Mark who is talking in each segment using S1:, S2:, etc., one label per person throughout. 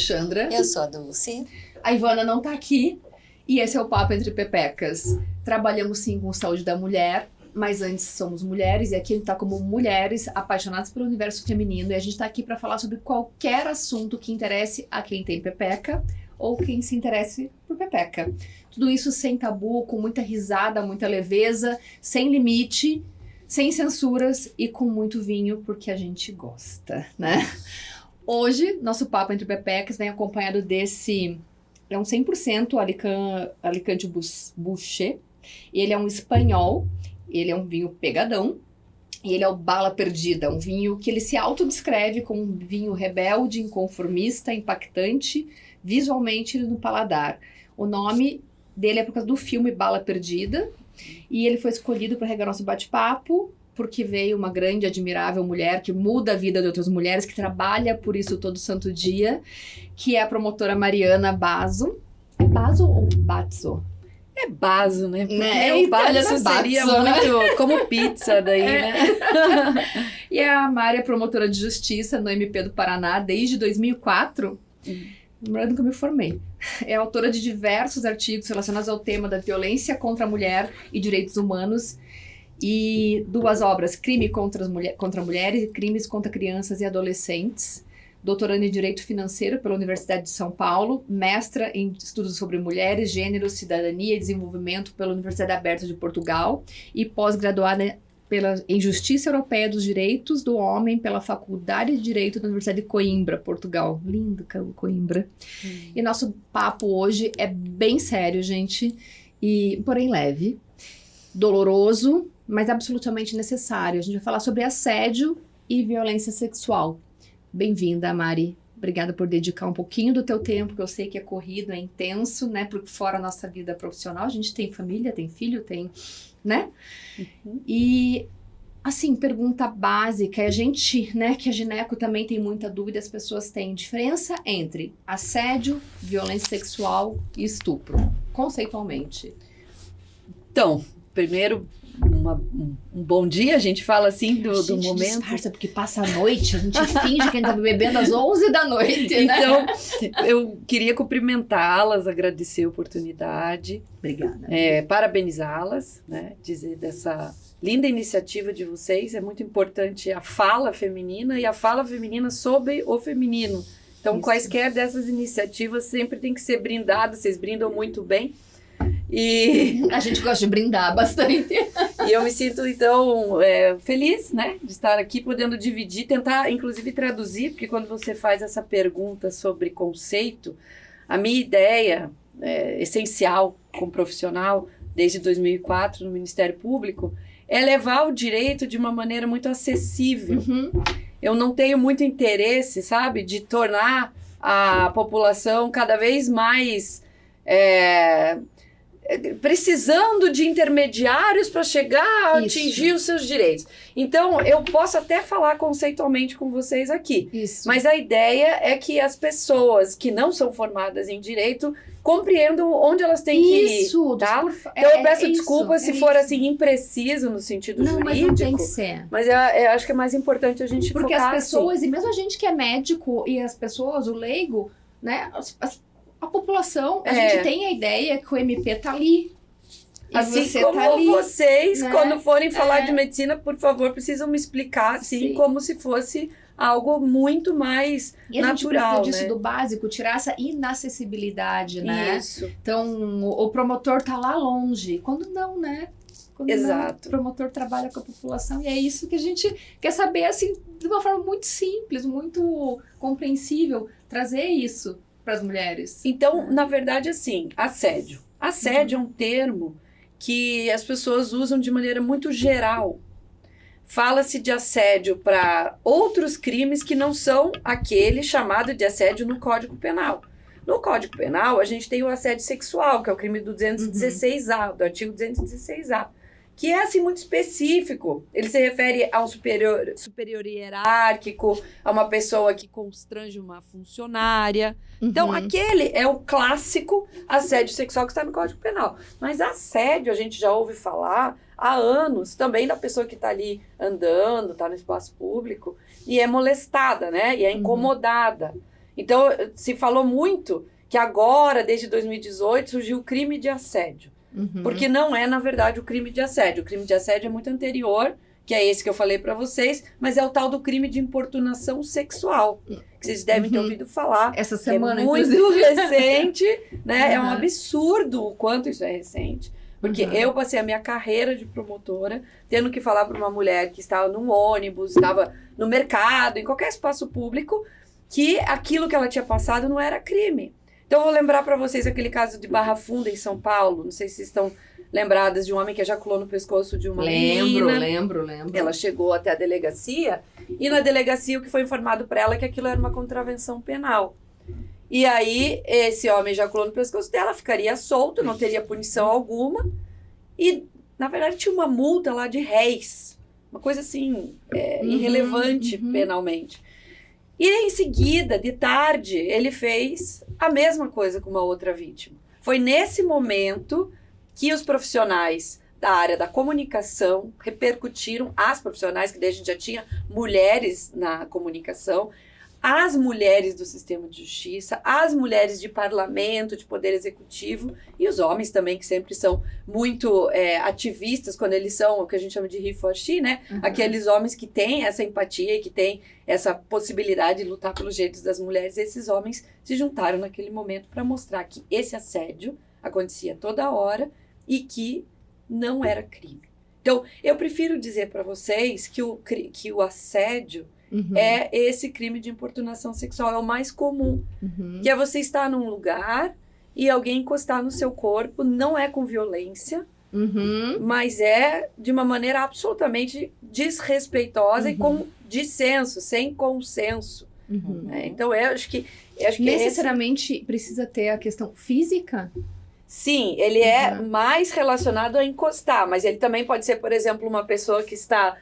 S1: Alexandra.
S2: Eu sou a Dulce.
S1: A Ivana não tá aqui. E esse é o Papo Entre Pepecas. Trabalhamos sim com saúde da mulher, mas antes somos mulheres. E aqui a gente tá como mulheres apaixonadas pelo universo feminino. E a gente tá aqui para falar sobre qualquer assunto que interesse a quem tem pepeca ou quem se interesse por pepeca. Tudo isso sem tabu, com muita risada, muita leveza, sem limite, sem censuras e com muito vinho, porque a gente gosta, né? Hoje, nosso Papo Entre Pepecas vem acompanhado desse... É um 100% Alicante Bouschet. Ele é um espanhol, ele é um vinho pegadão. E ele é o Bala Perdida, um vinho que ele se autodescreve como um vinho rebelde, inconformista, impactante, visualmente no paladar. O nome dele é por causa do filme Bala Perdida. E ele foi escolhido para regar nosso bate-papo, porque veio uma grande, admirável mulher que muda a vida de outras mulheres, que trabalha por isso todo santo dia, que é a promotora Mariana Basso. É Basso ou Bazzo?
S3: É Basso, né? Porque
S1: Né?
S3: o Basso seria
S1: Bazzo, né?
S3: muito como pizza daí, né?
S1: E a Mari é promotora de justiça no MP do Paraná desde 2004. Eu nunca me formei. É autora de diversos artigos relacionados ao tema da violência contra a mulher e direitos humanos. E 2 obras, Crime contra Mulheres e Crimes contra Crianças e Adolescentes. Doutoranda em Direito Financeiro pela Universidade de São Paulo. Mestra em Estudos sobre Mulheres, Gênero, Cidadania e Desenvolvimento pela Universidade Aberta de Portugal. E pós-graduada em Justiça Europeia dos Direitos do Homem pela Faculdade de Direito da Universidade de Coimbra, Portugal. Lindo, Coimbra. E nosso papo hoje é bem sério, gente, e porém leve, doloroso, mas absolutamente necessário. A gente vai falar sobre assédio e violência sexual. Bem-vinda, Mari. Obrigada por dedicar um pouquinho do teu tempo, que eu sei que é corrido, é intenso, né? Porque fora a nossa vida profissional, a gente tem família, tem filho, tem... né? E, assim, pergunta básica, a gente, né, que a gineco também tem muita dúvida, as pessoas têm diferença entre assédio, violência sexual e estupro, conceitualmente.
S3: Então, primeiro, um bom dia, a gente fala assim do momento.
S1: Disfarça, porque passa a noite, a gente finge que a gente tá bebendo às 11 da noite, né?
S3: Então, eu queria cumprimentá-las, agradecer a oportunidade.
S1: Obrigada.
S3: Parabenizá-las, né? Dizer dessa linda iniciativa de vocês. É muito importante a fala feminina e a fala feminina sobre o feminino. Então,
S1: Isso.
S3: quaisquer dessas iniciativas sempre tem que ser brindadas. Vocês brindam muito bem. E
S1: a gente gosta de brindar bastante.
S3: E eu me sinto, então, feliz, né, de estar aqui podendo dividir, tentar, inclusive, traduzir, porque quando você faz essa pergunta sobre conceito, a minha ideia essencial como profissional, desde 2004 no Ministério Público, é levar o direito de uma maneira muito acessível. Eu não tenho muito interesse, sabe, de tornar a população cada vez mais... precisando de intermediários para chegar a atingir os seus direitos. Então, eu posso até falar conceitualmente com vocês aqui.
S1: Isso.
S3: Mas a ideia é que as pessoas que não são formadas em direito compreendam onde elas têm que ir.
S1: Isso,
S3: tá? Então, eu peço desculpa se for assim impreciso no sentido jurídico.
S1: Mas não tem que ser.
S3: Mas eu acho que é mais importante a gente
S1: porque
S3: focar
S1: as pessoas,
S3: assim.
S1: E mesmo a gente que é médico e as pessoas, o leigo, né, a população, a gente tem a ideia que o MP tá ali. E
S3: assim
S1: você
S3: como
S1: tá ali,
S3: vocês,
S1: né?
S3: quando forem falar de medicina, por favor, precisam me explicar, assim,
S1: Sim.
S3: como se fosse algo muito mais
S1: e a
S3: natural,
S1: gente precisa disso
S3: né?
S1: do básico, tirar essa inacessibilidade, né?
S3: Isso.
S1: Então, o promotor tá lá longe. Quando não, né? Quando
S3: Exato.
S1: Não, o promotor trabalha com a população e é isso que a gente quer saber, assim, de uma forma muito simples, muito compreensível, trazer isso para as mulheres.
S3: Então, na verdade, assim, assédio. Assédio é um termo que as pessoas usam de maneira muito geral. Fala-se de assédio para outros crimes que não são aquele chamado de assédio no Código Penal. No Código Penal, a gente tem o assédio sexual, que é o crime do 216A, do artigo 216A. Que é assim muito específico. Ele se refere a um superior hierárquico, a uma pessoa que constrange uma funcionária. Então, aquele é o clássico assédio sexual que está no Código Penal. Mas assédio, a gente já ouve falar há anos, também da pessoa que está ali andando, está no espaço público, e é molestada, né? E é incomodada. Então, se falou muito que agora, desde 2018, surgiu o crime de assédio. Porque não é, na verdade, o crime de assédio. O crime de assédio é muito anterior, que é esse que eu falei para vocês, mas é o tal do crime de importunação sexual, que vocês devem ter ouvido falar.
S1: Essa semana,
S3: é muito recente, né? É um
S1: Uhum.
S3: absurdo o quanto isso é recente. Porque eu passei a minha carreira de promotora tendo que falar para uma mulher que estava num ônibus, estava no mercado, em qualquer espaço público, que aquilo que ela tinha passado não era crime. Então, eu vou lembrar para vocês aquele caso de Barra Funda, em São Paulo. Não sei se vocês estão lembradas de um homem que ejaculou no pescoço de uma menina.
S1: Lembro.
S3: Ela chegou até a delegacia, e na delegacia o que foi informado para ela é que aquilo era uma contravenção penal. E aí, esse homem ejaculou no pescoço dela, ficaria solto, não teria punição alguma. E, na verdade, tinha uma multa lá de réis. Uma coisa assim, irrelevante penalmente. E em seguida, de tarde, ele fez a mesma coisa com uma outra vítima. Foi nesse momento que os profissionais da área da comunicação repercutiram, as profissionais, que daí a gente já tinha mulheres na comunicação, as mulheres do sistema de justiça, as mulheres de parlamento, de poder executivo, e os homens também, que sempre são muito ativistas, quando eles são o que a gente chama de he for she, né? Aqueles homens que têm essa empatia e que têm essa possibilidade de lutar pelos direitos das mulheres. Esses homens se juntaram naquele momento para mostrar que esse assédio acontecia toda hora e que não era crime. Então, eu prefiro dizer para vocês que o assédio é esse crime de importunação sexual, é o mais comum. Que é você estar num lugar e alguém encostar no seu corpo, não é com violência, mas é de uma maneira absolutamente desrespeitosa e com dissenso, sem consenso. Então, eu acho que
S1: necessariamente precisa ter a questão física?
S3: Sim, ele é mais relacionado a encostar, mas ele também pode ser, por exemplo, uma pessoa que está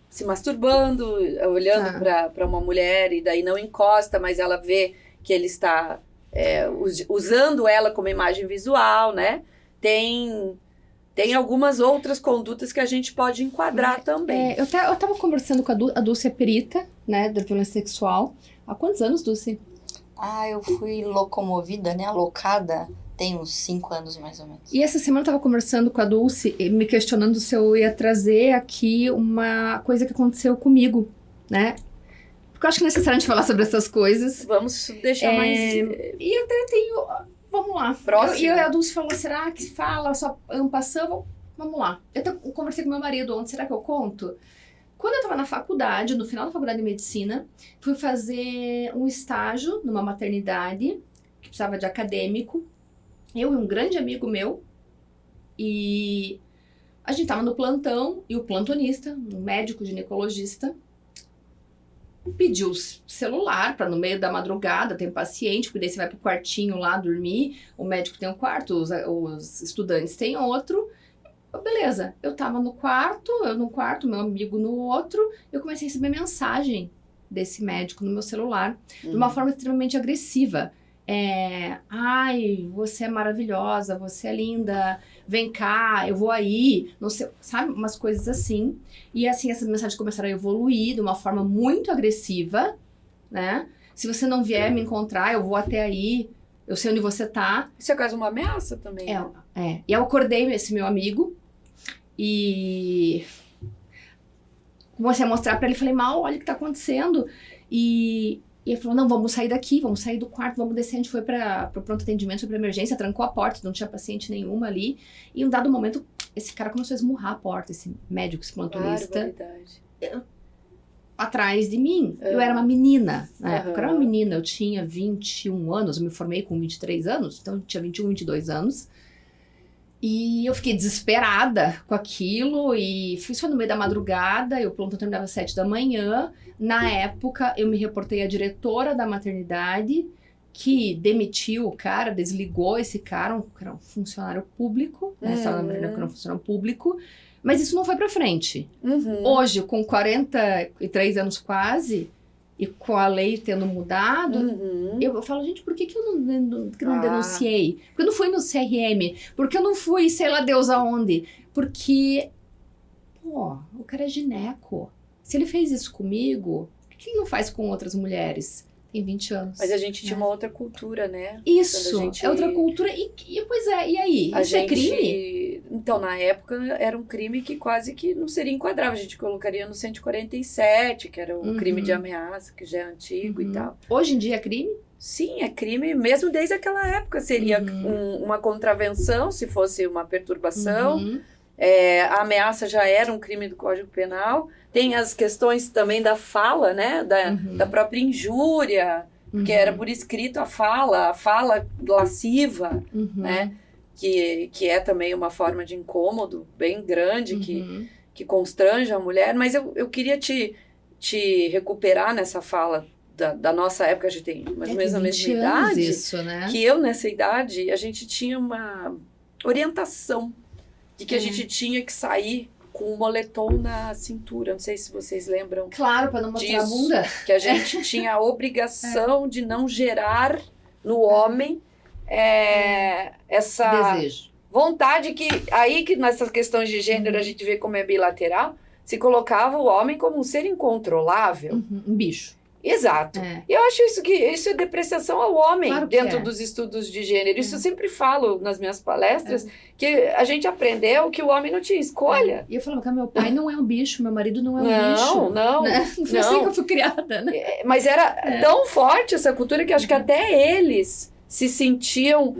S3: se masturbando, olhando para uma mulher e daí não encosta, mas ela vê que ele está usando ela como imagem visual, né? Tem algumas outras condutas que a gente pode enquadrar também.
S1: Eu estava conversando com a Dulce, é perita, né, da violência sexual. Há quantos anos, Dulce?
S2: Eu fui locomovida, né, alocada, tem uns 5 anos mais ou menos.
S1: E essa semana eu estava conversando com a Dulce, me questionando se eu ia trazer aqui uma coisa que aconteceu comigo, né? Porque eu acho que é necessário a gente falar sobre essas coisas.
S3: Vamos deixar mais...
S1: E eu até tenho... Vamos lá.
S3: Próximo.
S1: E a Dulce falou, será que fala só passando? Vamos lá. Eu conversei com meu marido ontem, será que eu conto? Quando eu estava na faculdade, no final da faculdade de medicina, fui fazer um estágio numa maternidade, que precisava de acadêmico. Eu e um grande amigo meu, e a gente tava no plantão, e o plantonista, um médico ginecologista, pediu o celular para no meio da madrugada, tem paciente, porque daí você vai pro quartinho lá dormir, o médico tem um quarto, os estudantes têm outro. Beleza, eu tava no quarto, meu amigo no outro, eu comecei a receber mensagem desse médico no meu celular, de uma forma extremamente agressiva. Ai, você é maravilhosa, você é linda, vem cá, eu vou aí, não sei, sabe, umas coisas assim. E assim, essas mensagens começaram a evoluir de uma forma muito agressiva, né? Se você não vier me encontrar, eu vou até aí, eu sei onde você tá.
S3: Isso é quase uma ameaça também, né?
S1: E eu acordei esse meu amigo e comecei a mostrar pra ele, falei, Mal, olha o que tá acontecendo. E ele falou, não, vamos sair daqui, vamos sair do quarto, vamos descer. A gente foi para o pronto atendimento, foi para emergência, trancou a porta, não tinha paciente nenhuma ali. E em um dado momento, esse cara começou a esmurrar a porta, esse médico, esse plantonista, atrás de mim. Eu era uma menina, na época, eu era uma menina, eu tinha 21 anos, eu me formei com 23 anos, então eu tinha 21, 22 anos. E eu fiquei desesperada com aquilo e fui só no meio da madrugada, e o plantão terminava às 7 da manhã. Na época, eu me reportei à diretora da maternidade, que demitiu o cara, desligou esse cara, que era um funcionário público, né? Estava na maternidade que era um funcionário público, mas isso não foi pra frente. Hoje, com 43 anos quase, e com a lei tendo mudado, eu falo, gente, por que eu não denunciei? Porque eu não fui no CRM? Porque eu não fui, sei lá, Deus aonde? Porque, o cara é gineco. Se ele fez isso comigo, por que ele não faz com outras mulheres? Tem 20 anos.
S3: Mas a gente tinha uma outra cultura, né?
S1: Isso,
S3: Quando a gente-
S1: é outra cultura. Pois é, e aí?
S3: A
S1: Isso
S3: gente...
S1: é crime?
S3: Então, na época, era um crime que quase que não seria enquadrável. A gente colocaria no 147, que era o crime de ameaça, que já é antigo e tal.
S1: Hoje em dia é crime?
S3: Sim, é crime mesmo desde aquela época. Seria uma contravenção, se fosse uma perturbação. A ameaça já era um crime do Código Penal. Tem as questões também da fala, né? Da própria injúria, que era por escrito a fala lasciva, né? Que é também uma forma de incômodo bem grande, que constrange a mulher. Mas eu queria te recuperar nessa fala da nossa época. A gente tem mais ou menos a mesma idade.
S1: Isso, né?
S3: Que eu, nessa idade, a gente tinha uma orientação de que a gente tinha que sair com o moletom na cintura. Não sei se vocês lembram
S1: Claro, para não mostrar a
S3: disso.
S1: bunda.
S3: Que a gente tinha a obrigação de não gerar no homem essa
S1: Desejo.
S3: vontade que nessas questões de gênero a gente vê como é bilateral, se colocava o homem como um ser incontrolável.
S1: Um bicho.
S3: Exato. E eu acho isso é depreciação ao homem,
S1: Claro que
S3: dentro dos estudos de gênero. Isso eu sempre falo nas minhas palestras, que a gente aprendeu que o homem não tinha escolha.
S1: E eu falava que meu pai não é um bicho, meu marido não é um bicho.
S3: Não.
S1: Né? Não foi assim que eu fui criada, né?
S3: Mas era tão forte essa cultura que acho que até eles se sentiam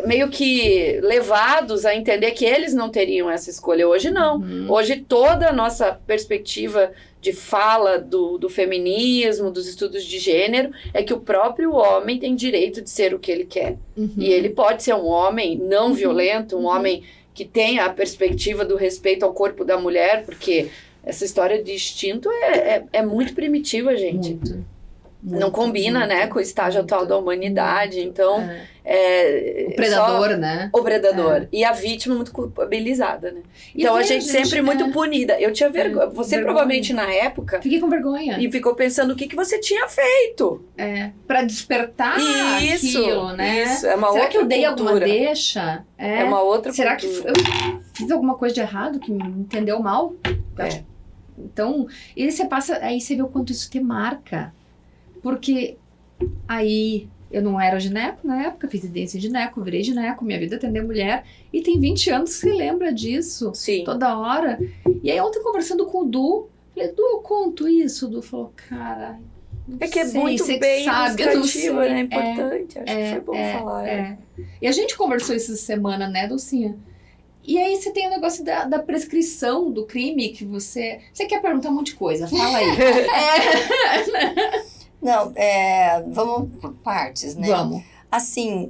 S3: meio que levados a entender que eles não teriam essa escolha. Hoje não. Hoje toda a nossa perspectiva de fala do feminismo, dos estudos de gênero, é que o próprio homem tem direito de ser o que ele quer. E ele pode ser um homem não violento, um homem que tenha a perspectiva do respeito ao corpo da mulher, porque essa história de instinto é muito primitiva, gente.
S1: Muito.
S3: Não combina, né, com o estágio atual da humanidade. Então,
S1: o predador, né?
S3: O predador. E a vítima muito culpabilizada, né? Então, a gente sempre muito punida. Eu tinha vergonha. Você provavelmente, na época...
S1: Fiquei com vergonha.
S3: E ficou pensando o que você tinha feito.
S1: Pra despertar aquilo, né?
S3: Isso, é uma
S1: Será
S3: outra
S1: que eu dei
S3: cultura.
S1: alguma deixa?
S3: É uma outra
S1: Será
S3: cultura.
S1: que eu fiz alguma coisa de errado que me entendeu mal? Então, aí você vê o quanto isso te marca. Porque aí eu não era gineco na época, fiz residência em gineco, virei gineco, minha vida é atender mulher, e tem 20 anos que se lembra disso.
S3: Sim.
S1: Toda hora. E aí ontem conversando com o Du, falei, Du, eu conto isso. O Du falou, cara, não
S3: que é
S1: sei,
S3: muito
S1: você que
S3: bem
S1: sabe, eu não
S3: ilustrativo,
S1: sei.
S3: né? É importante. Acho que foi bom falar.
S1: E a gente conversou essa semana, né, Dulcinha? E aí você tem o negócio da prescrição do crime, que você quer perguntar um monte de coisa, fala aí.
S2: Não, vamos por partes, né?
S1: Vamos.
S2: Assim,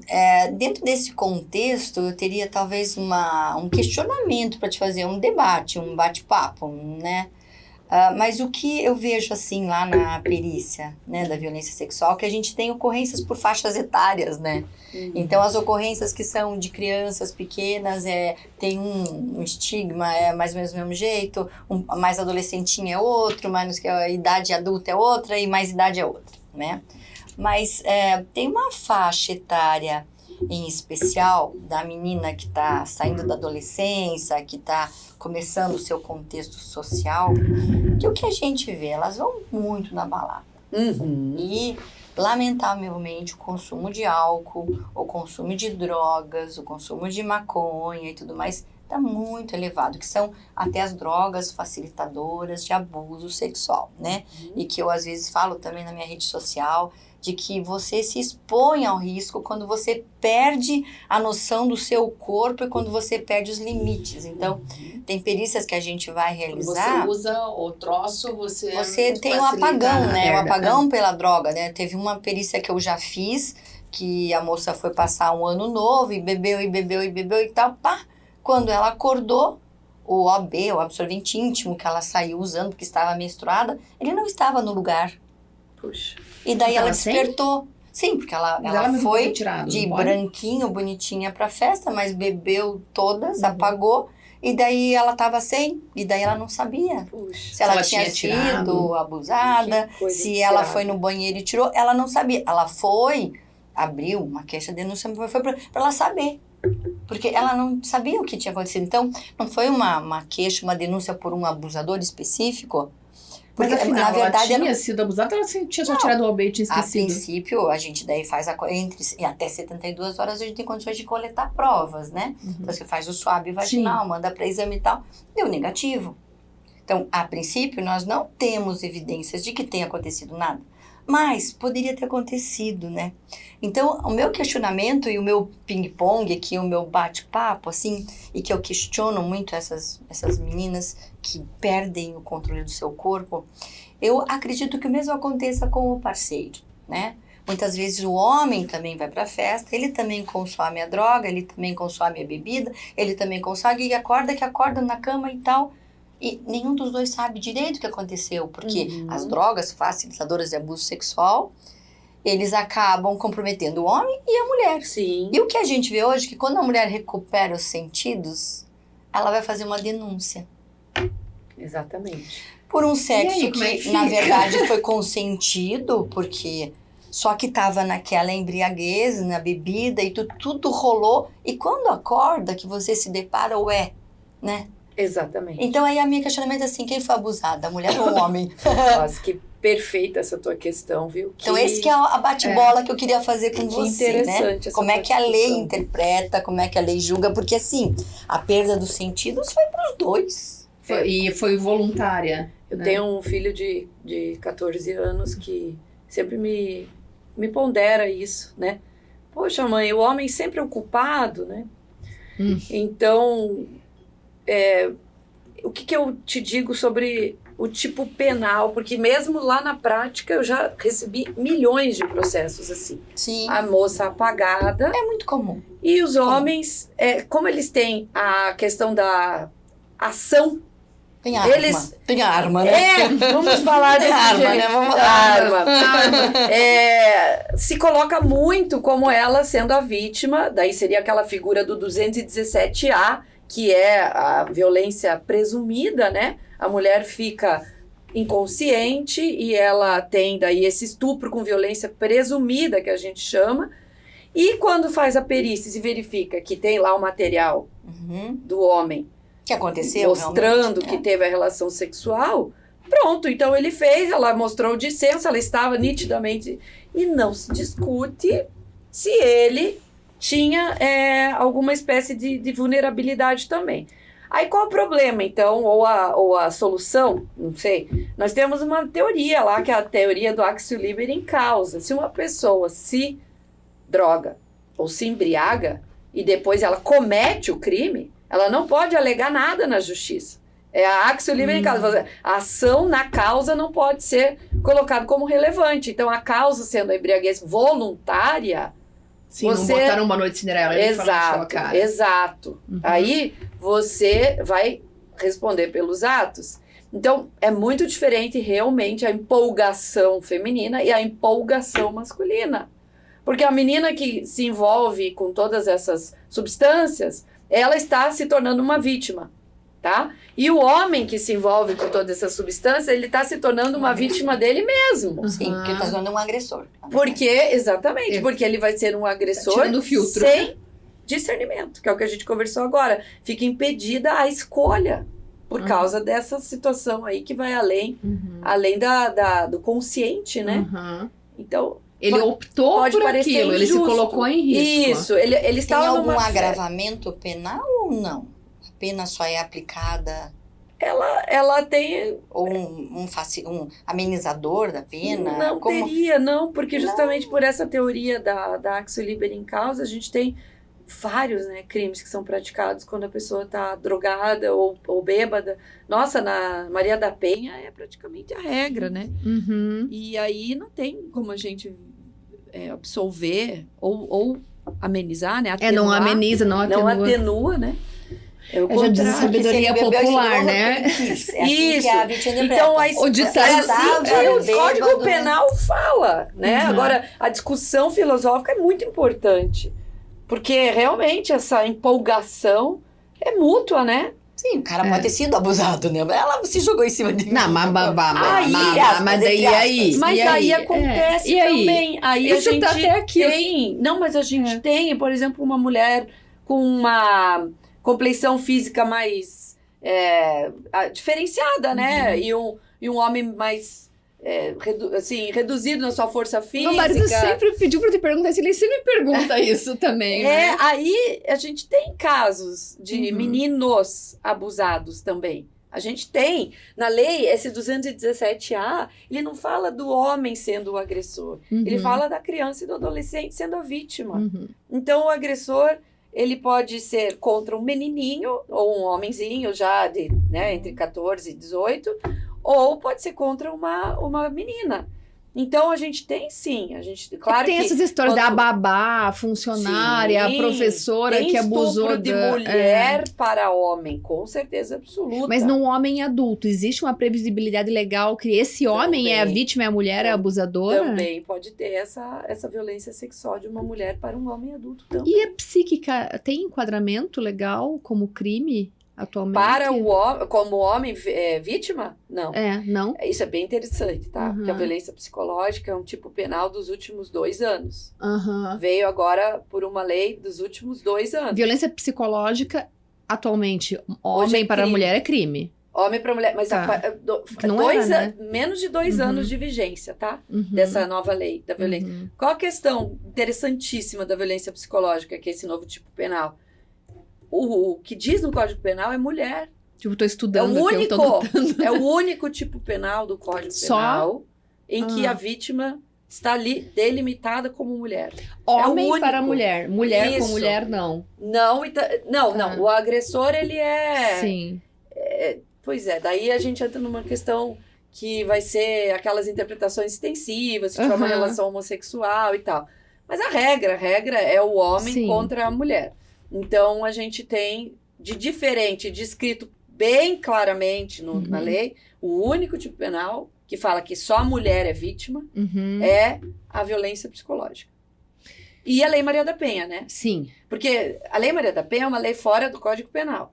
S2: dentro desse contexto, eu teria talvez um questionamento para te fazer, um debate, um bate-papo, né? Mas o que eu vejo, assim, lá na perícia, né, da violência sexual, que a gente tem ocorrências por faixas etárias, né? Então, as ocorrências que são de crianças pequenas, tem um estigma, mais ou menos do mesmo jeito, mais adolescentinho é outro, mais que a idade adulta é outra e mais idade é outra, né? Mas tem uma faixa etária em especial da menina que está saindo da adolescência, que está começando o seu contexto social, que o que a gente vê, elas vão muito na balada. E, lamentavelmente, o consumo de álcool, o consumo de drogas, o consumo de maconha e tudo mais está muito elevado, que são até as drogas facilitadoras de abuso sexual, né? E que eu, às vezes, falo também na minha rede social, de que você se expõe ao risco quando você perde a noção do seu corpo e quando você perde os limites. Então, tem perícias que a gente vai realizar...
S4: Você usa o troço,
S2: você tem um apagão, né? Um apagão pela droga, né? Teve uma perícia que eu já fiz, que a moça foi passar um ano novo e bebeu e tal, pá. Quando ela acordou, o OB, o absorvente íntimo que ela saiu usando porque estava menstruada, ele não estava no lugar.
S3: Puxa.
S2: E daí ela despertou. Sim, porque ela foi de branquinho, bonitinha pra festa, mas bebeu todas, apagou. E daí ela tava sem, e daí ela não sabia.
S3: Puxa.
S2: Se ela tinha sido abusada, se ela foi no banheiro e tirou, ela não sabia. Ela foi, abriu uma queixa de denúncia, foi pra ela saber. Porque ela não sabia o que tinha acontecido. Então, não foi uma queixa, uma denúncia por um abusador específico,
S1: Mas
S2: Porque,
S1: afinal,
S2: na verdade,
S1: ela tinha sido abusada ou ela tinha só tirado o OB e tinha
S2: a
S1: esquecido?
S2: princípio, a gente daí faz até 72 horas a gente tem condições de coletar provas, né? Então, você faz o swab vaginal, manda para exame e tal, deu negativo. Então, a princípio, nós não temos evidências de que tenha acontecido nada. Mas poderia ter acontecido, né? Então, o meu questionamento e o meu ping-pong aqui, o meu bate-papo, assim, e que eu questiono muito essas meninas que perdem o controle do seu corpo, eu acredito que o mesmo aconteça com o parceiro, né? Muitas vezes o homem também vai pra festa, ele também consome a droga, ele também consome a bebida, ele também consome e acorda na cama e tal. E nenhum dos dois sabe direito o que aconteceu, porque as drogas facilitadoras de abuso sexual, eles acabam comprometendo o homem e a mulher.
S3: Sim.
S2: E o que a gente vê hoje é que quando a mulher recupera os sentidos, ela vai fazer uma denúncia.
S3: Exatamente.
S2: Por um sexo
S1: E aí, como é que
S2: que, na
S1: fica?
S2: verdade, foi consentido, porque só que estava naquela embriaguez, na bebida, e tudo rolou. E quando acorda, que você se depara, né?
S3: Exatamente.
S2: Então, aí a minha questionamento é assim, quem foi abusada, a mulher ou o homem?
S3: Nossa, que perfeita essa tua questão, viu?
S2: Então, esse que é a bate-bola que eu queria fazer com
S3: Que
S2: você,
S3: interessante
S2: né?
S3: essa
S2: Como é que a lei
S3: discussão.
S2: interpreta, como é que a lei julga, porque assim, a perda dos sentidos foi para os dois.
S1: E foi voluntária.
S3: Eu
S1: né?
S3: tenho um filho de 14 anos que sempre me pondera isso, né? Poxa, mãe, o homem sempre é o culpado, né? Então, o que eu te digo sobre o tipo penal? Porque mesmo lá na prática eu já recebi milhões de processos assim.
S2: Sim.
S3: A moça apagada
S2: É muito comum.
S3: e os homens, como eles têm a questão da ação.
S2: Tem arma.
S3: Eles-
S2: Tem arma, né?
S3: Vamos falar desse
S2: Arma,
S3: jeito.
S2: né? Vamos falar.
S3: Arma. Se coloca muito como ela sendo a vítima, daí seria aquela figura do 217A, que é a violência presumida, né? A mulher fica inconsciente e ela tem daí esse estupro com violência presumida, que a gente chama, e quando faz a perícia e se verifica que tem lá o material
S2: Uhum.
S3: do homem
S2: Que aconteceu
S3: mostrando
S2: realmente,
S3: que
S2: né?
S3: teve a relação sexual, pronto, então ele fez, ela mostrou o dissenso, ela estava nitidamente... E não se discute se ele tinha alguma espécie de vulnerabilidade também. Aí qual o problema, então, ou a solução? Não sei. Nós temos uma teoria lá, que é a teoria do Axio Liberi em causa. Se uma pessoa se droga ou se embriaga e depois ela comete o crime, ela não pode alegar nada na justiça. É a Axio Liberi em causa. A ação na causa não pode ser colocada como relevante. Então, a causa sendo a embriaguez voluntária...
S1: Sim, não
S3: Você-
S1: botaram uma noite Cinderela e falaram que a cara.
S3: Exato. Aí você vai responder pelos atos. Então, é muito diferente realmente a empolgação feminina e a empolgação masculina. Porque a menina que se envolve com todas essas substâncias, ela está se tornando uma vítima, tá? E o homem que se envolve com todas essas substâncias, ele está se tornando uma vítima dele mesmo.
S2: Sim, porque ele tá sendo um agressor.
S3: Porque, exatamente,
S1: É.
S3: porque ele vai ser um agressor
S1: Tirando o filtro.
S3: sem discernimento, que é o que a gente conversou agora. Fica impedida a escolha por causa dessa situação aí que vai além do consciente, né? Então,
S1: Ele optou
S3: pode
S1: por
S3: parecer
S1: aquilo, ele se
S3: injusto.
S1: colocou em risco.
S3: Isso, ele
S2: Tem
S3: estava
S2: algum
S3: numa...
S2: agravamento penal ou não? A pena só é aplicada
S3: Ela tem...
S2: ou um amenizador da pena?
S3: Não
S2: Como...
S3: teria, não, porque justamente por essa teoria da Axio Liberi em causa, a gente tem vários, né, crimes que são praticados quando a pessoa está drogada ou bêbada. Nossa, na Maria da Penha é praticamente a regra, né? E aí não tem como a gente absolver ou amenizar, né?
S1: Não
S3: Atenuar.
S1: ameniza, não atenua.
S3: Não atenua, né? É o
S1: Já diz a
S3: contrário.
S1: sabedoria
S2: Porque se ele bebeu e
S1: popular,
S2: chegou,
S1: né?
S2: ele quis. É assim
S3: Isso.
S2: que a vítima interpreta.
S3: Então, a
S1: O ditado
S3: é
S2: Tava
S3: assim que o
S2: bêbado,
S3: Código
S2: né?
S3: Penal fala, né?
S1: Uhum.
S3: Agora, a discussão filosófica é muito importante, porque realmente essa empolgação é mútua, né?
S2: Sim, o cara pode ter sido abusado, né? Ela se jogou em cima de mim.
S1: Não, mas
S2: aspas,
S1: daí
S2: entre
S1: aí.
S2: aspas.
S3: Mas
S1: e
S3: aí acontece
S1: E aí?
S3: também. Aí
S1: Isso
S3: a gente
S1: tá até aqui.
S3: tem... Não, mas a gente tem, por exemplo, uma mulher com uma compleição física mais diferenciada, né? E e um homem mais reduzido na sua força física.
S1: Meu marido sempre pediu pra te perguntar isso, ele sempre me pergunta isso também, né?
S3: Aí a gente tem casos de meninos abusados também. A gente tem, na lei, esse 217A, ele não fala do homem sendo o agressor. Ele fala da criança e do adolescente sendo a vítima. Então, o agressor, ele pode ser contra um menininho, ou um homenzinho já de, né, entre 14 e 18, ou pode ser contra uma menina. Então, a gente tem sim, claro
S1: tem
S3: que
S1: essas histórias da babá, a funcionária,
S3: sim,
S1: a professora que abusou
S3: estupro de mulher para homem, com certeza absoluta.
S1: Mas num homem adulto, existe uma previsibilidade legal que esse homem é a vítima, é a mulher, é a abusadora?
S3: Também pode ter essa violência sexual de uma mulher para um homem adulto também.
S1: E a psíquica tem enquadramento legal como crime atualmente?
S3: Para o homem, como homem vítima? Não.
S1: Não?
S3: Isso é bem interessante, tá? Porque a violência psicológica é um tipo penal dos últimos 2 anos. Veio agora por uma lei dos últimos 2 anos.
S1: Violência psicológica, atualmente,
S3: Hoje
S1: homem
S3: é
S1: para
S3: crime.
S1: mulher é crime.
S3: Homem para mulher, mas
S1: Não era, né?
S3: menos de 2 anos de vigência, tá? Dessa nova lei da violência. Qual a questão interessantíssima da violência psicológica, que é esse novo tipo penal? O que diz no Código Penal é mulher.
S1: Tipo, tô estudando aqui, eu tô notando.
S3: É o único tipo penal do Código Penal em que a vítima está ali delimitada como mulher.
S1: Homem
S3: único.
S1: para mulher. Mulher com
S3: Isso.
S1: mulher, não.
S3: Não, o agressor, ele é...
S1: Sim.
S3: Pois é, daí a gente entra numa questão que vai ser aquelas interpretações extensivas, se tiver uma relação homossexual e tal. Mas a regra é o homem contra a mulher. Então, a gente tem de diferente, descrito bem claramente na lei, o único tipo penal que fala que só a mulher é vítima é a violência psicológica. E a Lei Maria da Penha, né?
S1: Sim.
S3: Porque a Lei Maria da Penha é uma lei fora do Código Penal.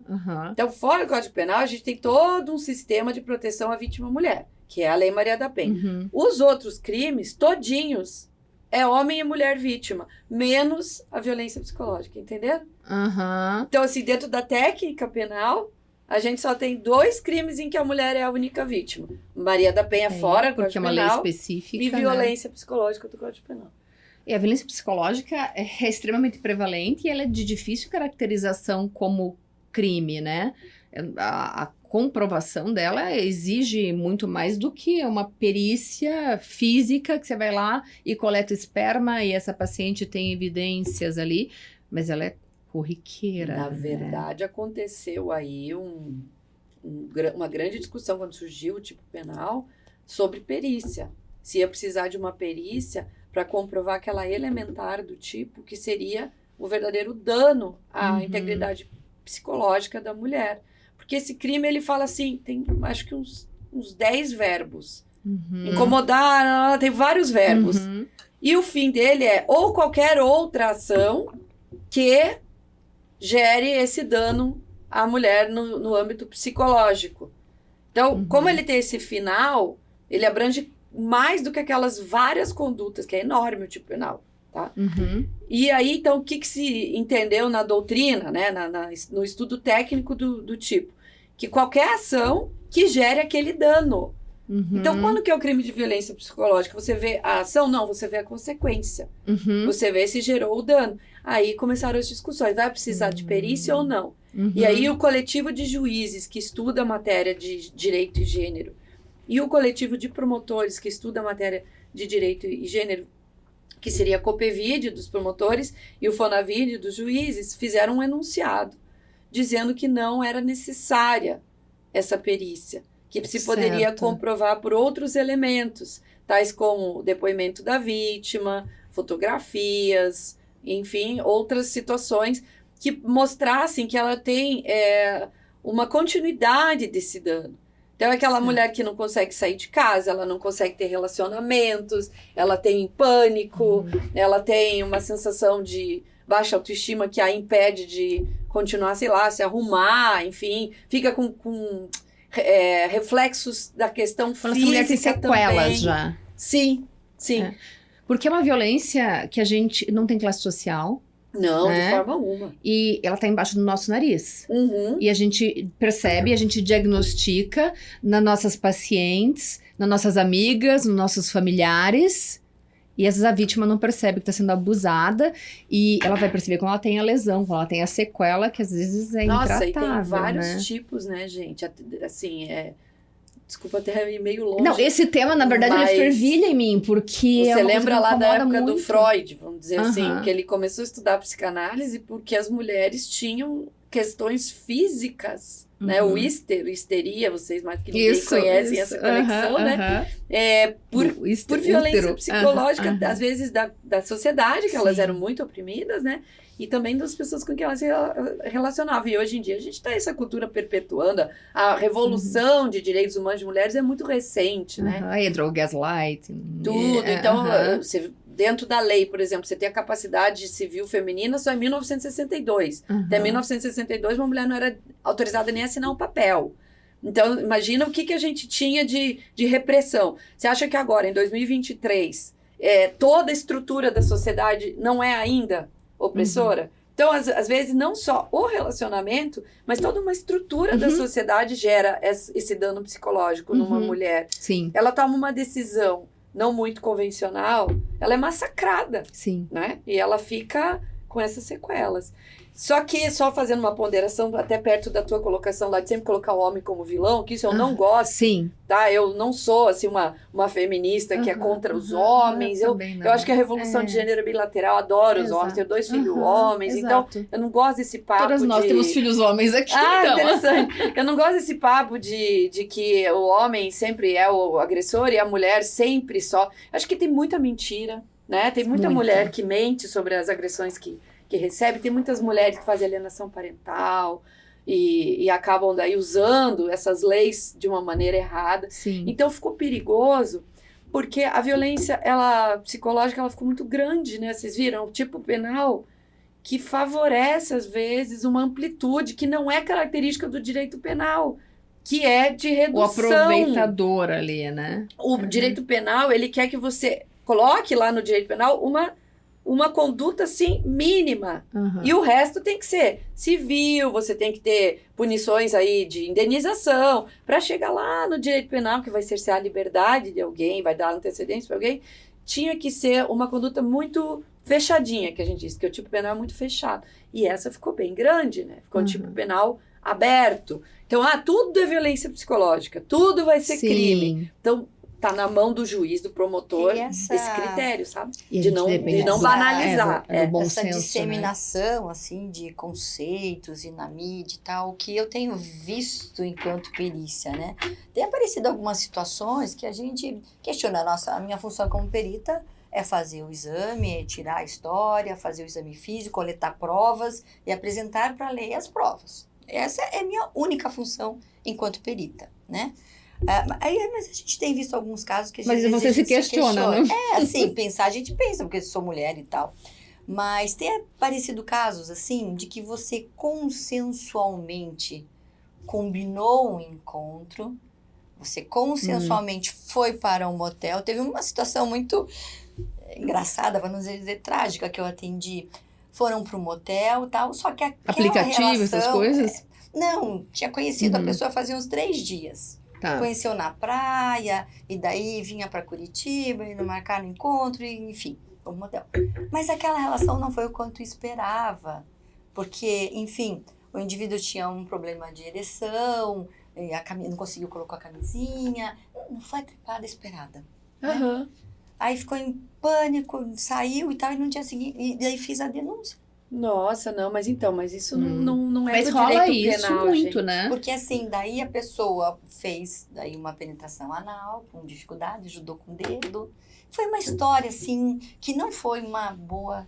S3: Então, fora do Código Penal, a gente tem todo um sistema de proteção à vítima mulher, que é a Lei Maria da Penha. Os outros crimes, todinhos, é homem e mulher vítima, menos a violência psicológica, entenderam? Então, assim, dentro da técnica penal, a gente só tem 2 crimes em que a mulher é a única vítima. Maria da Penha fora do Código
S1: porque é uma
S3: Penal
S1: lei específica,
S3: e violência psicológica do Código Penal.
S1: E a violência psicológica é extremamente prevalente e ela é de difícil caracterização como crime, né? A comprovação dela exige muito mais do que uma perícia física que você vai lá e coleta esperma e essa paciente tem evidências ali, mas ela é corriqueira.
S3: Na verdade, aconteceu aí uma grande discussão quando surgiu o tipo penal sobre perícia. Se ia precisar de uma perícia para comprovar aquela elementar do tipo que seria o verdadeiro dano à integridade psicológica da mulher. Porque esse crime, ele fala assim, tem acho que uns 10 verbos. Incomodar, tem vários verbos. E o fim dele é ou qualquer outra ação que gere esse dano à mulher no âmbito psicológico. Então, como ele tem esse final, ele abrange mais do que aquelas várias condutas, que é enorme o tipo penal, tá? E aí, então, o que se entendeu na doutrina, né, no estudo técnico do tipo? Que qualquer ação que gere aquele dano. Então, quando que é o crime de violência psicológica? Você vê a ação? Não, você vê a consequência. Você vê se gerou o dano. Aí começaram as discussões, vai precisar de perícia ou não? E aí o coletivo de juízes que estuda a matéria de direito e gênero e o coletivo de promotores que estuda a matéria de direito e gênero, que seria a Copevide dos promotores e o Fonavide dos juízes, fizeram um enunciado dizendo que não era necessária essa perícia, que se poderia comprovar por outros elementos, tais como o depoimento da vítima, fotografias, enfim, outras situações que mostrassem que ela tem uma continuidade desse dano. Então, é aquela mulher que não consegue sair de casa, ela não consegue ter relacionamentos, ela tem pânico, ela tem uma sensação de baixa autoestima que a impede de continuar, sei lá, se arrumar, enfim, fica com reflexos da questão física também. Essa mulher tem
S1: sequelas já.
S3: Sim, sim.
S1: Porque é uma violência que a gente não tem classe social,
S3: Não,
S1: né?
S3: de forma alguma.
S1: E ela tá embaixo do nosso nariz.
S3: Uhum.
S1: E a gente percebe, a gente diagnostica nas nossas pacientes, nas nossas amigas, nos nossos familiares. E às vezes a vítima não percebe que está sendo abusada. E ela vai perceber quando ela tem a lesão, quando ela tem a sequela, que às vezes é
S3: Nossa,
S1: intratável,
S3: e tem vários
S1: né?
S3: tipos, né, gente? Assim, desculpa até ir meio longe.
S1: Não, esse tema, na verdade,
S3: Mas
S1: ele fervilha em mim, porque é
S3: você
S1: uma coisa
S3: lembra
S1: que me
S3: lá da
S1: incomoda
S3: época do
S1: muito.
S3: Freud, vamos dizer assim,
S1: Aham.
S3: que ele começou a estudar psicanálise porque as mulheres tinham questões físicas, né? O histeria, vocês mais que ninguém conhecem essa conexão,
S1: aham,
S3: né?
S1: aham.
S3: Por violência
S1: Útero.
S3: psicológica,
S1: Aham, aham.
S3: às vezes da sociedade, que elas
S1: Sim.
S3: eram muito oprimidas, né? E também das pessoas com quem elas se relacionavam. E hoje em dia a gente tem essa cultura perpetuando. A revolução de direitos humanos de mulheres é muito recente, né?
S1: Aham, e gaslighting.
S3: Tudo. Então,
S1: aham.
S3: você, dentro da lei, por exemplo, você tem a capacidade civil feminina só em 1962. Até
S1: Aham.
S3: 1962, uma mulher não era autorizada nem a assinar um papel. Então, imagina o que a gente tinha de repressão. Você acha que agora, em 2023, toda a estrutura da sociedade não é ainda opressora? Então, às vezes, não só o relacionamento, mas toda uma estrutura da sociedade gera esse dano psicológico numa mulher.
S1: Sim,
S3: Ela toma uma decisão não muito convencional, ela é massacrada,
S1: sim.
S3: né? E ela fica com essas sequelas. Só que, só fazendo uma ponderação, até perto da tua colocação lá, de sempre colocar o homem como vilão, que isso eu não gosto,
S1: Sim.
S3: tá? Eu não sou, assim, uma feminista que é contra os homens. Eu acho que a revolução de gênero é bilateral, adoro os homens, tenho 2 filhos homens, então eu não gosto desse papo
S1: Todas nós temos filhos homens aqui, então.
S3: interessante. Eu não gosto desse papo de que o homem sempre é o agressor e a mulher sempre só. Acho que tem muita mentira, né? Tem muita mulher que mente sobre as agressões que recebe. Tem muitas mulheres que fazem alienação parental e acabam daí usando essas leis de uma maneira errada.
S1: Sim.
S3: Então ficou perigoso porque a violência psicológica ela ficou muito grande, né? Vocês viram? O tipo penal que favorece, às vezes, uma amplitude que não é característica do direito penal, que é de
S1: O
S3: redução.
S1: aproveitador ali, né?
S3: O direito penal, ele quer que você coloque lá no direito penal uma conduta, assim, mínima.
S1: Uhum.
S3: E o resto tem que ser civil, você tem que ter punições aí de indenização, para chegar lá no direito penal, que vai cercear a liberdade de alguém, vai dar antecedência para alguém, tinha que ser uma conduta muito fechadinha, que a gente diz, que o tipo penal é muito fechado. E essa ficou bem grande, né? Ficou um tipo penal aberto. Então, tudo é violência psicológica, tudo vai ser crime. Então, tá na mão do juiz, do promotor, esse critério, sabe? De não banalizar.
S2: Essa disseminação, né? Assim, de conceitos e na mídia e tal, que eu tenho visto enquanto perícia, né? Tem aparecido algumas situações que a gente questiona. A minha função como perita é fazer o exame, tirar a história, fazer o exame físico, coletar provas e apresentar para a lei as provas. Essa é a minha única função enquanto perita, né? Mas a gente tem visto alguns casos que a gente...
S1: Mas você se questiona, né?
S2: Assim, pensar, a gente pensa, porque eu sou mulher e tal. Mas tem aparecido casos, assim, de que você consensualmente combinou um encontro, você consensualmente foi para um motel. Teve uma situação muito engraçada, para não dizer trágica, que eu atendi. Foram para um motel e tal, só que aquela
S1: aplicativo,
S2: relação,
S1: essas coisas?
S2: Não, tinha conhecido a pessoa fazia uns 3 dias.
S1: Tá.
S2: Conheceu na praia, e daí vinha para Curitiba, e não marcaram encontro, e, enfim, o motel. Mas aquela relação não foi o quanto esperava, porque, enfim, o indivíduo tinha um problema de ereção, não conseguiu colocar a camisinha, não foi a trepada esperada. Né? Aí ficou em pânico, saiu e tal, e no dia seguinte, e daí fiz a denúncia.
S3: Nossa, não, mas isso não é
S1: mas
S3: do
S1: rola
S3: direito
S1: isso
S3: penal,
S1: muito,
S3: gente.
S1: né?
S2: Porque assim, daí a pessoa fez daí uma penetração anal, com dificuldade, ajudou com o dedo. Foi uma história, assim, que não foi uma boa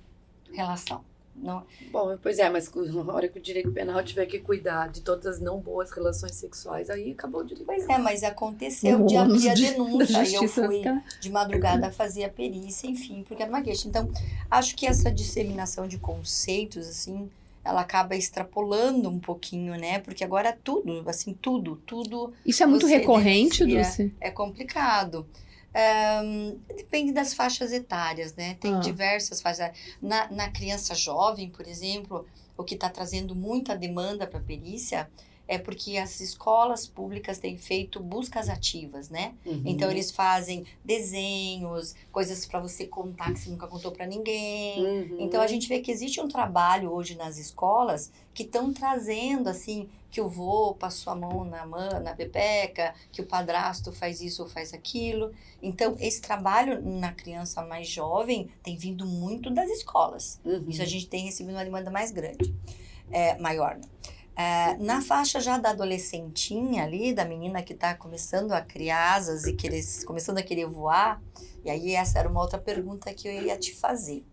S2: relação. Não.
S3: Bom, pois é, mas na hora que o direito penal tiver que cuidar de todas as não boas relações sexuais, aí acabou o direito penal.
S2: Pois é, mas aconteceu de abrir a denúncia, e eu fui de madrugada fazer a perícia, enfim, porque era uma queixa. Então, acho que essa disseminação de conceitos, assim, ela acaba extrapolando um pouquinho, né? Porque agora tudo.
S1: Isso é muito recorrente,
S2: denuncia,
S1: Dulce?
S2: É complicado. Depende das faixas etárias, né? Tem diversas faixas. Na criança jovem, por exemplo, o que está trazendo muita demanda para perícia é porque as escolas públicas têm feito buscas ativas, né? Então, eles fazem desenhos, coisas para você contar que você nunca contou para ninguém. Então, a gente vê que existe um trabalho hoje nas escolas que estão trazendo, assim, que o vô passou a mão na pepeca, que o padrasto faz isso ou faz aquilo. Então, esse trabalho na criança mais jovem tem vindo muito das escolas. Isso a gente tem recebido uma demanda mais grande, maior, né? Na faixa já da adolescentinha ali, da menina que está começando a criar asas e começando a querer voar, e aí essa era uma outra pergunta que eu ia te fazer.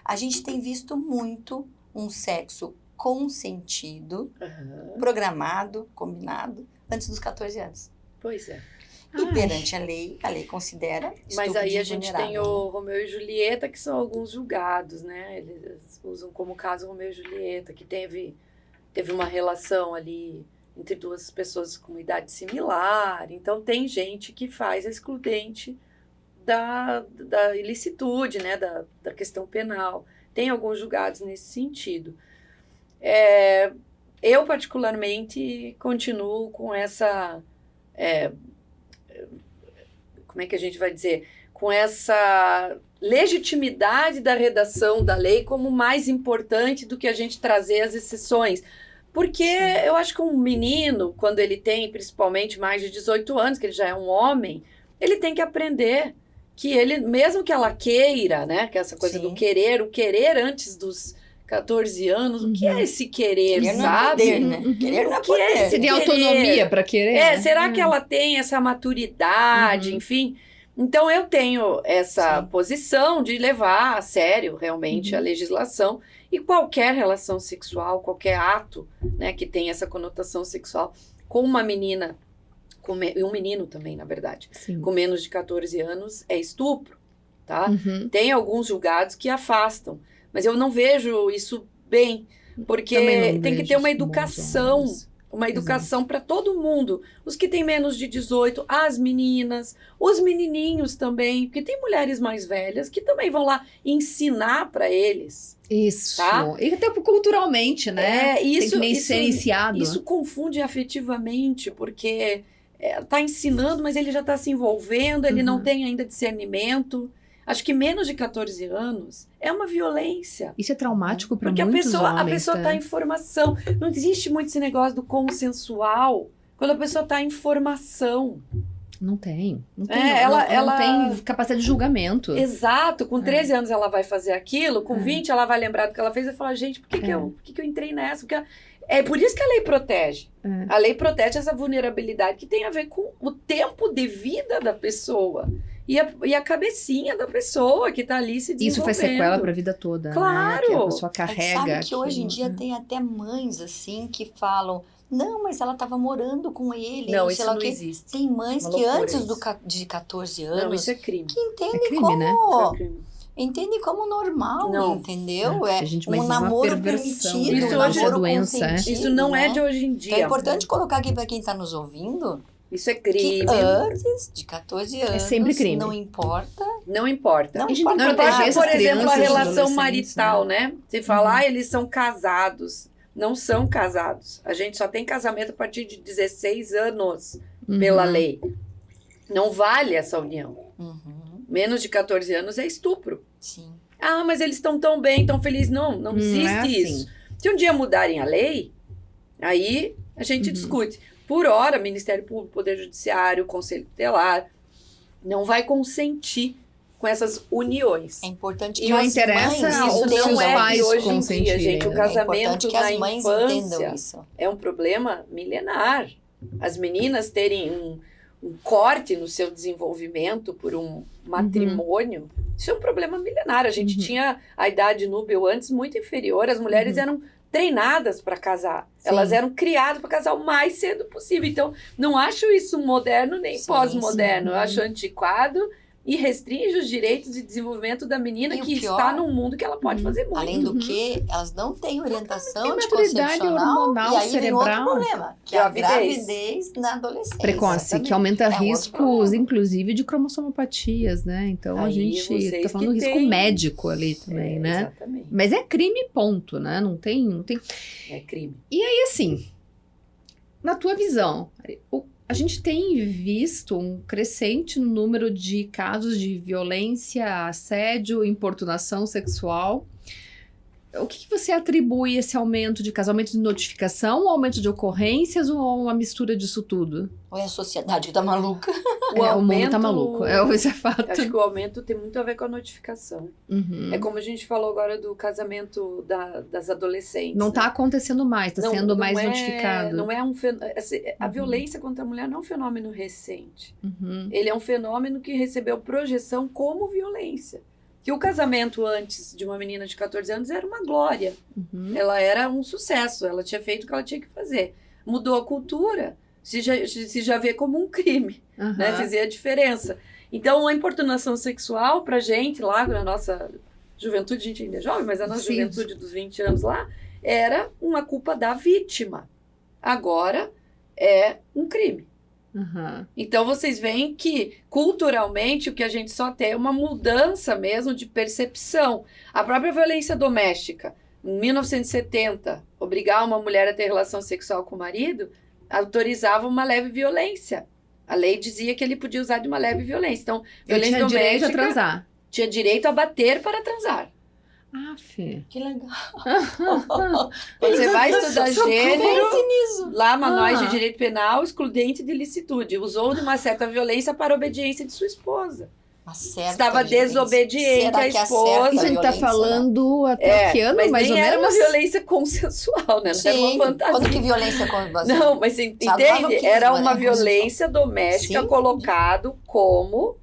S2: A gente tem visto muito um sexo consentido, programado, combinado, antes dos 14 anos.
S3: Pois é.
S2: E perante a lei considera
S3: Mas aí a gente tem
S2: vulnerável,
S3: o Romeu e Julieta, que são alguns julgados, né? Eles usam como caso Romeu e Julieta, que teve uma relação ali entre duas pessoas com idade similar. Então, tem gente que faz a excludente da ilicitude, né? Da questão penal. Tem alguns julgados nesse sentido. Eu, particularmente, continuo com essa... como é que a gente vai dizer? Com essa legitimidade da redação da lei como mais importante do que a gente trazer as exceções. Porque eu acho que um menino, quando ele tem principalmente mais de 18 anos, que ele já é um homem, ele tem que aprender que ele, mesmo que ela queira, né, que essa coisa do querer, o querer antes dos 14 anos, o que é esse querer,
S2: Querer
S3: sabe?
S2: não é poder, né? Querer não é
S3: O que é
S2: poder.
S3: esse
S1: Você tem autonomia para querer? Né?
S3: Será que ela tem essa maturidade, enfim? Então, eu tenho essa posição de levar a sério, realmente, a legislação e qualquer relação sexual, qualquer ato, né, que tenha essa conotação sexual com uma menina, e um menino também, na verdade, com menos de 14 anos, é estupro, tá? Tem alguns julgados que afastam, mas eu não vejo isso bem, porque tem que ter uma educação. Uma educação para todo mundo. Os que têm menos de 18, as meninas, os menininhos também, porque tem mulheres mais velhas que também vão lá ensinar para eles.
S1: Isso.
S3: Tá?
S1: E até isso, né?
S3: Isso,
S1: tem que nem ser iniciado.
S3: Isso confunde afetivamente, porque tá ensinando, mas ele já está se envolvendo, ele não tem ainda discernimento. Acho que menos de 14 anos é uma violência.
S1: Isso é traumático para
S3: porque
S1: muitos homens.
S3: Porque a pessoa está em formação. Não existe muito esse negócio do consensual quando a pessoa está em formação.
S1: Não tem. Não tem capacidade de julgamento.
S3: Exato. Com 13 anos ela vai fazer aquilo, com 20 ela vai lembrar do que ela fez e falar, gente, por que eu entrei nessa? Porque é por isso que a lei protege. A lei protege essa vulnerabilidade que tem a ver com o tempo de vida da pessoa. E a cabecinha da pessoa que está ali se desenvolvendo.
S1: Isso faz sequela para a vida toda,
S3: claro.
S1: Né? Que a pessoa carrega.
S2: Sabe que hoje em dia tem até mães, assim, que falam... Não, mas ela estava morando com ele.
S3: Não, isso não existe.
S2: Tem mães que antes de 14 anos...
S3: Não, isso é crime.
S2: Que entendem
S1: crime,
S2: como...
S1: né?
S3: Isso é crime.
S2: Entendem como normal,
S3: Não.
S2: entendeu?
S1: Mas
S2: um namoro
S1: perversão,
S2: permitido,
S3: Isso
S2: um
S3: hoje é
S2: namoro
S1: doença,
S2: consentido,
S3: Isso não é
S2: né?
S3: de hoje em dia.
S2: Então é importante colocar aqui para quem está nos ouvindo
S3: Isso é
S2: que
S3: crime.
S2: antes de 14 anos
S1: sempre crime.
S2: não importa.
S3: Não importa.
S2: Não
S1: A gente tem que
S3: Não
S1: proteger
S3: importa,
S1: essas
S3: por exemplo, a
S1: crianças,
S3: relação
S1: adolescentes,
S3: marital, né? Você fala, eles são casados. Não são casados. A gente só tem casamento a partir de 16 anos, pela lei. Não vale essa união. Menos de 14 anos é estupro.
S2: Sim.
S3: Ah, mas eles estão tão bem, tão felizes. Não existe
S1: é assim.
S3: isso. Se um dia mudarem a lei, aí a gente discute. Por hora, Ministério Público, Poder Judiciário, Conselho Tutelar, não vai consentir com essas uniões.
S2: É importante
S1: E
S2: que
S1: não
S2: as
S1: interessa
S2: mães
S1: ou
S3: Isso
S1: se
S3: não
S1: os
S3: é
S1: pais
S3: de hoje em dia,
S1: consentirem,
S3: gente. O
S1: né?
S2: É importante
S3: casamento
S2: que as
S3: na
S2: mães entendam
S3: infância
S2: isso.
S3: é um problema milenar. As meninas terem um corte no seu desenvolvimento por um matrimônio, isso é um problema milenar. A gente tinha a idade núbil antes muito inferior, as mulheres eram treinadas para casar.
S1: Sim.
S3: Elas eram criadas para casar o mais cedo possível. Então, não acho isso moderno nem
S2: Sim,
S3: pós-moderno. Eu acho antiquado e restringe os direitos de desenvolvimento da menina
S2: E o
S3: que
S2: pior-
S3: está num mundo que ela pode fazer muito.
S2: Além do que, elas não têm orientação
S1: Tem maturidade
S2: anticoncepcional.
S1: hormonal,
S2: E aí vem outro
S1: cerebral.
S2: problema, que é a
S3: Gravidez.
S2: gravidez na adolescência.
S1: Precoce,
S3: Exatamente.
S1: que aumenta
S2: É um outro
S1: riscos,
S2: problema.
S1: inclusive, de cromossomopatias, né? Então, a
S3: Aí
S1: gente
S3: vocês
S1: tá falando do
S3: que
S1: risco
S3: têm-
S1: médico ali também, né?
S3: Exatamente.
S1: Mas é crime, ponto, né? Não tem...
S3: É crime.
S1: E assim, na tua visão, a gente tem visto um crescente número de casos de violência, assédio, importunação sexual. O que você atribui esse aumento de casos? Aumento de notificação, aumento de ocorrências ou uma mistura disso tudo?
S2: Ou é a sociedade que tá maluca?
S1: O mundo tá maluco, esse é fato.
S3: Acho que o aumento tem muito a ver com a notificação.
S1: Uhum.
S3: É como a gente falou agora do casamento das adolescentes.
S1: Não
S3: né?
S1: tá acontecendo mais, tá
S3: Não-
S1: sendo
S3: não
S1: mais
S3: é-
S1: notificado.
S3: Não é um a
S1: Uhum.
S3: violência contra a mulher não é um fenômeno recente.
S1: Uhum.
S3: Ele é um fenômeno que recebeu projeção como violência. Que o casamento antes de uma menina de 14 anos era uma glória.
S1: Uhum.
S3: Ela era um sucesso, ela tinha feito o que ela tinha que fazer. Mudou a cultura, se já vê como um crime, né?
S1: Aham.
S3: Se vê a diferença. Então, a importunação sexual pra gente, lá na nossa juventude, a gente ainda é jovem, mas a nossa
S1: Sim.
S3: juventude dos 20 anos lá, era uma culpa da vítima. Agora, é um crime.
S1: Aham.
S3: Então, vocês veem que, culturalmente, o que a gente só tem é uma mudança mesmo de percepção. A própria violência doméstica, em 1970, obrigar uma mulher a ter relação sexual com o marido, autorizava uma leve violência. A lei dizia que ele podia usar de uma leve violência. Então,
S1: Eu
S3: violência
S1: tinha direito a
S3: doméstica
S1: transar.
S3: tinha direito a bater para transar.
S1: Aff.
S2: Que legal.
S3: Quando você vai estudar gênero,
S2: Pense nisso.
S3: lá manuais
S1: Ah.
S3: de direito penal, excludente de licitude. Usou de uma certa violência para a obediência de sua esposa.
S2: Uma certa
S3: Estava
S2: violência.
S3: desobediente
S2: Será
S3: à
S2: que a
S3: esposa.
S2: certa
S1: Isso a gente tá
S2: violência,
S1: falando até que ano,
S3: mas
S1: mais
S3: nem
S1: ou
S3: era
S1: menos?
S3: uma violência consensual, né? Não era
S2: Sim.
S3: uma fantasia.
S2: Quando que violência
S3: Não, mas
S2: Salvavam
S3: entende?
S2: 15,
S3: Era
S2: mas
S3: uma
S2: é
S3: violência doméstica
S2: Sim.
S3: colocado como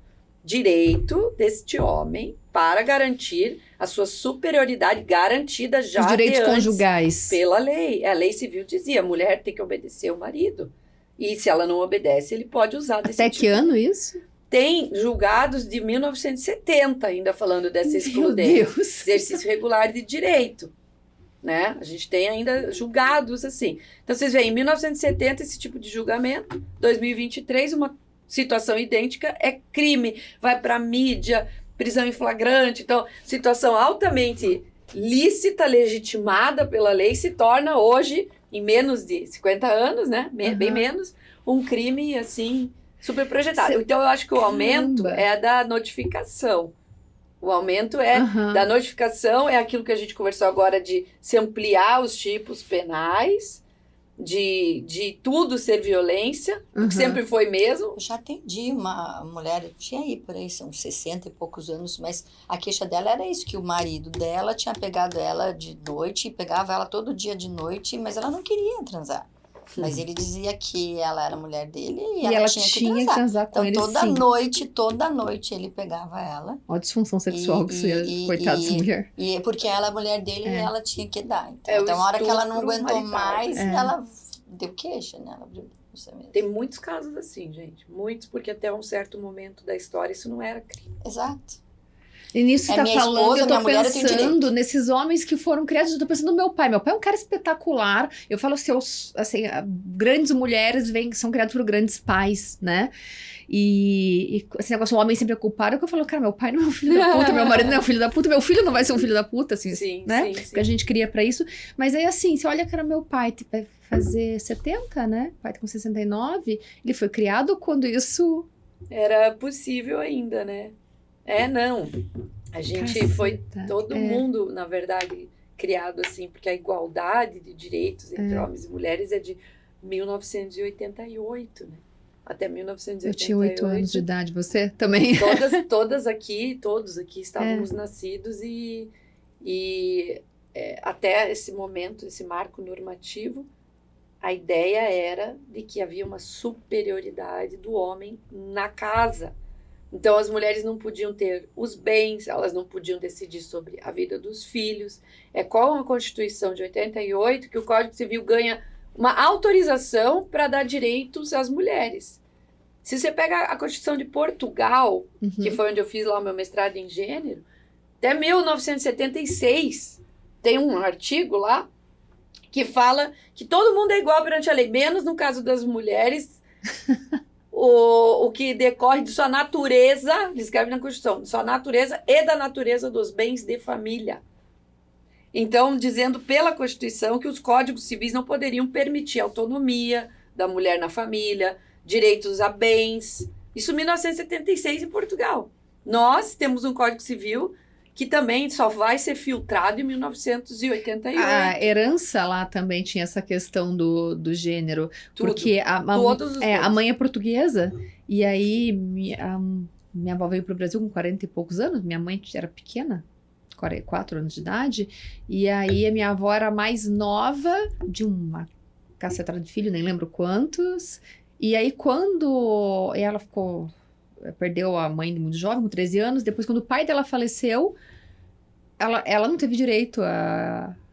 S3: direito deste homem para garantir a sua superioridade garantida já
S1: Os direitos
S3: de antes
S1: conjugais.
S3: pela lei. A lei civil dizia, a mulher tem que obedecer ao marido. E se ela não obedece, ele pode usar desse
S1: Até
S3: tipo.
S1: que ano isso?
S3: Tem julgados de 1970 ainda falando dessa
S1: Meu
S3: excludência.
S1: Deus.
S3: Exercício regular de direito, né? A gente tem ainda julgados assim. Então, vocês veem, em 1970, esse tipo de julgamento, 2023, uma situação idêntica é crime, vai para mídia, prisão em flagrante. Então, situação altamente lícita, legitimada pela lei, se torna hoje, em menos de 50 anos, né? Bem
S1: Aham.
S3: menos, um crime, assim, super projetado.
S1: Cê-
S3: Então, eu acho que o aumento
S1: Caramba.
S3: é da notificação. O aumento é
S1: Aham.
S3: da notificação, é aquilo que a gente conversou agora de se ampliar os tipos penais, de tudo ser violência, o
S1: Aham.
S3: que sempre foi mesmo.
S2: Eu já atendi uma mulher, eu tinha aí por aí, são 60 e poucos anos, mas a queixa dela era isso, que o marido dela tinha pegado ela de noite, pegava ela todo dia de noite, mas ela não queria transar. Mas ele dizia que ela era mulher dele e,
S1: E ela
S2: tinha que transar.
S1: com
S2: Então
S1: ele,
S2: toda
S1: sim.
S2: noite ele pegava ela.
S1: Ó, a disfunção sexual que isso ia... Coitada dessa mulher.
S2: E porque ela é mulher dele e
S1: É.
S2: ela tinha que dar. Então,
S3: É o
S2: até uma hora que ela não
S3: estupro
S2: aguentou
S3: marital.
S2: mais,
S1: É.
S2: ela deu queixa, né? Ela abriu você mesmo.
S3: Tem muitos casos assim, gente. Muitos, porque até um certo momento da história isso não era crime.
S2: Exato.
S1: E nisso
S2: É
S1: você tá
S2: minha
S1: falando,
S2: esposa,
S1: eu tô
S2: minha mulher, eu tenho
S1: pensando
S2: direito.
S1: nesses homens que foram criados, eu tô pensando no meu pai. Meu pai é um cara espetacular. Eu falo assim, grandes mulheres são criadas por grandes pais, né? E esse negócio, o homem sempre é culpado, que eu falo, cara, meu pai não é um filho da puta, meu marido não é um filho da puta, meu filho não vai ser um filho da puta, assim,
S3: Sim,
S1: né?
S3: sim,
S1: Porque a gente cria pra isso. Mas aí, assim, você olha que era meu pai, vai fazer 70, né? O pai tá com 69. Ele foi criado quando isso...
S3: Era possível ainda, né? Não. A gente
S1: Caceta,
S3: foi todo
S1: é.
S3: mundo, na verdade, criado assim, porque a igualdade de direitos entre homens e mulheres é de 1988, né? Até 1988.
S1: Eu tinha 8 anos de idade, você também?
S3: Todos aqui estávamos nascidos até esse momento, esse marco normativo, a ideia era de que havia uma superioridade do homem na casa. Então, as mulheres não podiam ter os bens, elas não podiam decidir sobre a vida dos filhos. É com a Constituição de 88 que o Código Civil ganha uma autorização para dar direitos às mulheres. Se você pega a Constituição de Portugal, que
S1: Uhum.
S3: foi onde eu fiz lá o meu mestrado em gênero, até 1976 tem um artigo lá que fala que todo mundo é igual perante a lei, menos no caso das mulheres, o que decorre de sua natureza, descreve na Constituição, de sua natureza e da natureza dos bens de família. Então, dizendo pela Constituição que os códigos civis não poderiam permitir autonomia da mulher na família, direitos a bens. Isso em 1976 em Portugal. Nós temos um Código Civil que também só vai ser filtrado em 1988.
S1: A herança lá também tinha essa questão do gênero.
S3: Tudo.
S1: Porque
S3: Todos os
S1: a
S3: bens.
S1: mãe é portuguesa. E aí, minha avó veio para o Brasil com 40 e poucos anos. Minha mãe era pequena, 4 anos de idade. E aí, a minha avó era mais nova, de uma cacetada de filho, nem lembro quantos. E aí, quando ela perdeu a mãe muito jovem, com 13 anos, depois, quando o pai dela faleceu, ela não teve direito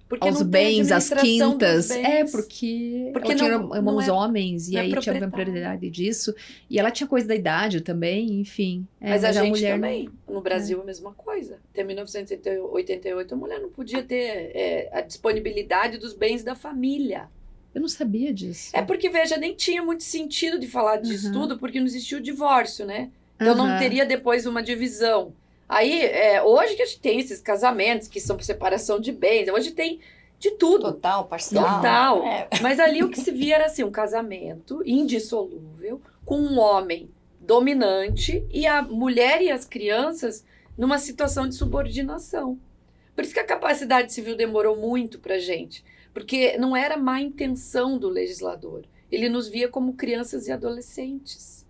S3: Porque
S1: aos
S3: não tem
S1: bens, às
S3: administração dos
S1: quintas.
S3: bens.
S1: Porque
S3: Porque
S1: ela tinha
S3: não
S1: irmãos
S3: é-
S1: homens, e
S3: não é
S1: aí tinha
S3: proprietária.
S1: propriedade disso. E ela tinha coisa da idade também, enfim.
S3: Mas a gente
S1: mulher
S3: também. No Brasil, a mesma coisa. Até 1988, a mulher não podia ter a disponibilidade dos bens da família.
S1: Eu não sabia disso.
S3: É porque, veja, nem tinha muito sentido de falar disso
S1: Uhum.
S3: tudo, porque não existia o divórcio, né? Então não
S1: Aham.
S3: teria depois uma divisão. Aí, hoje que a gente tem esses casamentos que são por separação de bens, hoje tem de tudo.
S2: Total, parcial.
S3: Total.
S2: É.
S3: Mas ali o que se via era assim, um casamento indissolúvel, com um homem dominante e a mulher e as crianças numa situação de subordinação. Por isso que a capacidade civil demorou muito pra gente, porque não era má intenção do legislador. Ele nos via como crianças e adolescentes.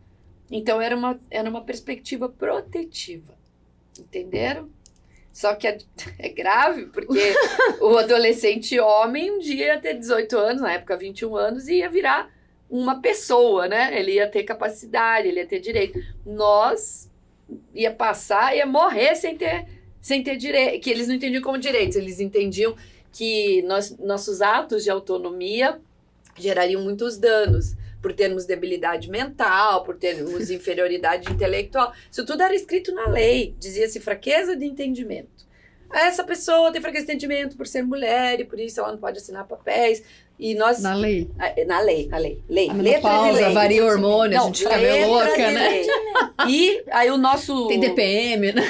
S3: Então era uma perspectiva protetiva. Entenderam? Só que é grave, porque o adolescente homem um dia ia ter 18 anos, na época 21 anos, e ia virar uma pessoa, né? Ele ia ter capacidade, ele ia ter direito. Nós ia morrer sem ter direito, que eles não entendiam como direitos, eles entendiam que nossos atos de autonomia gerariam muitos danos, por termos debilidade mental, por termos inferioridade intelectual. Isso tudo era escrito na lei. Dizia-se fraqueza de entendimento. Essa pessoa tem fraqueza de entendimento por ser mulher e por isso ela não pode assinar papéis. E nós...
S1: Na lei.
S3: Na lei.
S1: A
S3: Letra de
S1: menopausa,
S3: lei.
S1: varia o hormônio, a
S3: Não,
S1: gente fica meio
S3: letra
S1: louca,
S3: de
S1: né?
S3: lei. E aí o nosso...
S1: Tem TPM, né?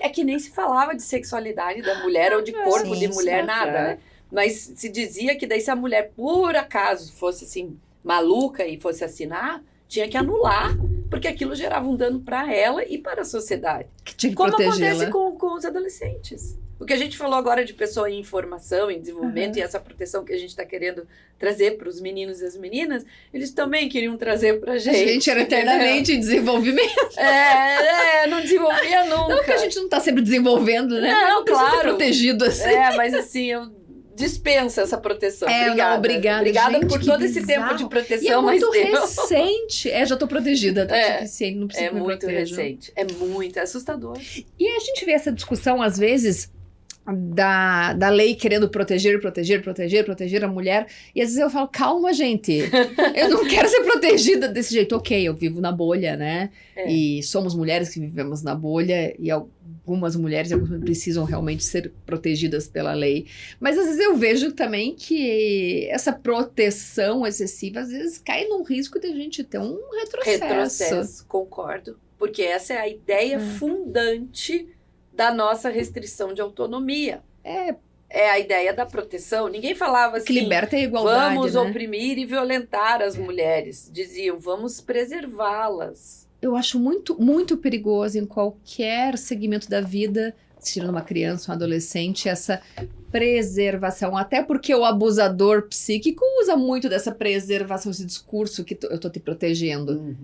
S3: É que nem se falava de sexualidade da mulher ou de corpo
S2: Sim,
S3: de mulher,
S1: sim,
S3: nada,
S1: tá.
S3: né? Mas se dizia que daí se a mulher, por acaso, fosse assim, maluca e fosse assinar, tinha que anular, porque aquilo gerava um dano para ela e para a sociedade.
S1: Que tinha que
S3: Como
S1: protegê-la.
S3: acontece com os adolescentes. O que a gente falou agora de pessoa em formação, em desenvolvimento, e essa proteção que a gente está querendo trazer para os meninos e as meninas, eles também queriam trazer para a
S1: A
S3: gente.
S1: gente era eternamente em desenvolvimento.
S3: Não desenvolvia nunca.
S1: Não que a gente não tá sempre desenvolvendo, né?
S3: Não,
S1: precisa ser
S3: claro.
S1: protegido assim.
S3: Mas assim, eu dispenso essa proteção.
S1: Não, obrigada.
S3: Obrigada
S1: Gente,
S3: por
S1: que
S3: todo esse
S1: bizarro.
S3: tempo de
S1: E é
S3: proteção, mas
S1: muito
S3: deu.
S1: recente. Já tô protegida, tá
S3: É,
S1: suficiente, não precisa
S3: É
S1: que me
S3: muito
S1: protejam.
S3: recente. É muito assustador.
S1: E a gente vê essa discussão, às vezes, da lei querendo proteger a mulher. E às vezes eu falo, calma, gente. Eu não quero ser protegida desse jeito. Ok, eu vivo na bolha, né?
S3: É.
S1: E somos mulheres que vivemos na bolha. E algumas mulheres precisam realmente ser protegidas pela lei. Mas às vezes eu vejo também que essa proteção excessiva, às vezes, cai num risco de a gente ter um retrocesso.
S3: Concordo. Porque essa é a ideia fundante da nossa restrição de autonomia. É a ideia da proteção. Ninguém falava assim,
S1: Que liberta a igualdade,
S3: vamos
S1: né?
S3: oprimir e violentar as mulheres. Diziam, vamos preservá-las.
S1: Eu acho muito, muito perigoso em qualquer segmento da vida, tirando uma criança, um adolescente, essa preservação. Até porque o abusador psíquico usa muito dessa preservação, esse discurso que eu tô te protegendo.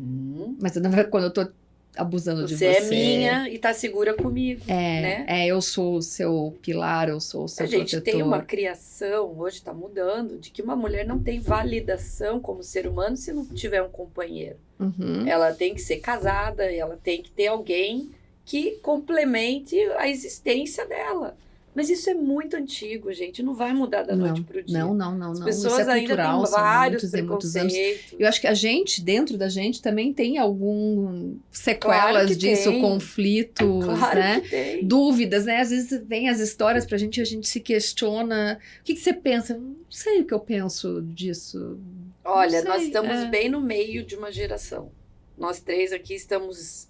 S1: Mas na verdade, quando eu tô abusando de você.
S3: Você é minha e tá segura comigo, né?
S1: Eu sou o seu pilar, eu sou o seu
S3: A gente
S1: protetor.
S3: tem uma criação, hoje está mudando, de que uma mulher não tem validação como ser humano se não tiver um companheiro.
S1: Uhum.
S3: Ela tem que ser casada, ela tem que ter alguém que complemente a existência dela. Mas isso é muito antigo, gente. Não vai mudar da noite para o dia.
S1: Não.
S3: As
S1: Isso
S3: pessoas
S1: é
S3: ainda
S1: cultural,
S3: têm
S1: são
S3: vários
S1: muitos e muitos anos.
S3: preconceitos.
S1: Eu acho que a gente, dentro da gente, também tem algum
S3: Claro
S1: sequelas
S3: que
S1: disso,
S3: tem.
S1: conflitos,
S3: Claro
S1: né?
S3: que tem.
S1: Dúvidas, né? Às vezes vem as histórias pra gente e a gente se questiona. O que você pensa? Não sei o que eu penso disso.
S3: Olha,
S1: Não
S3: nós
S1: sei,
S3: estamos
S1: é.
S3: bem no meio de uma geração. Nós três aqui estamos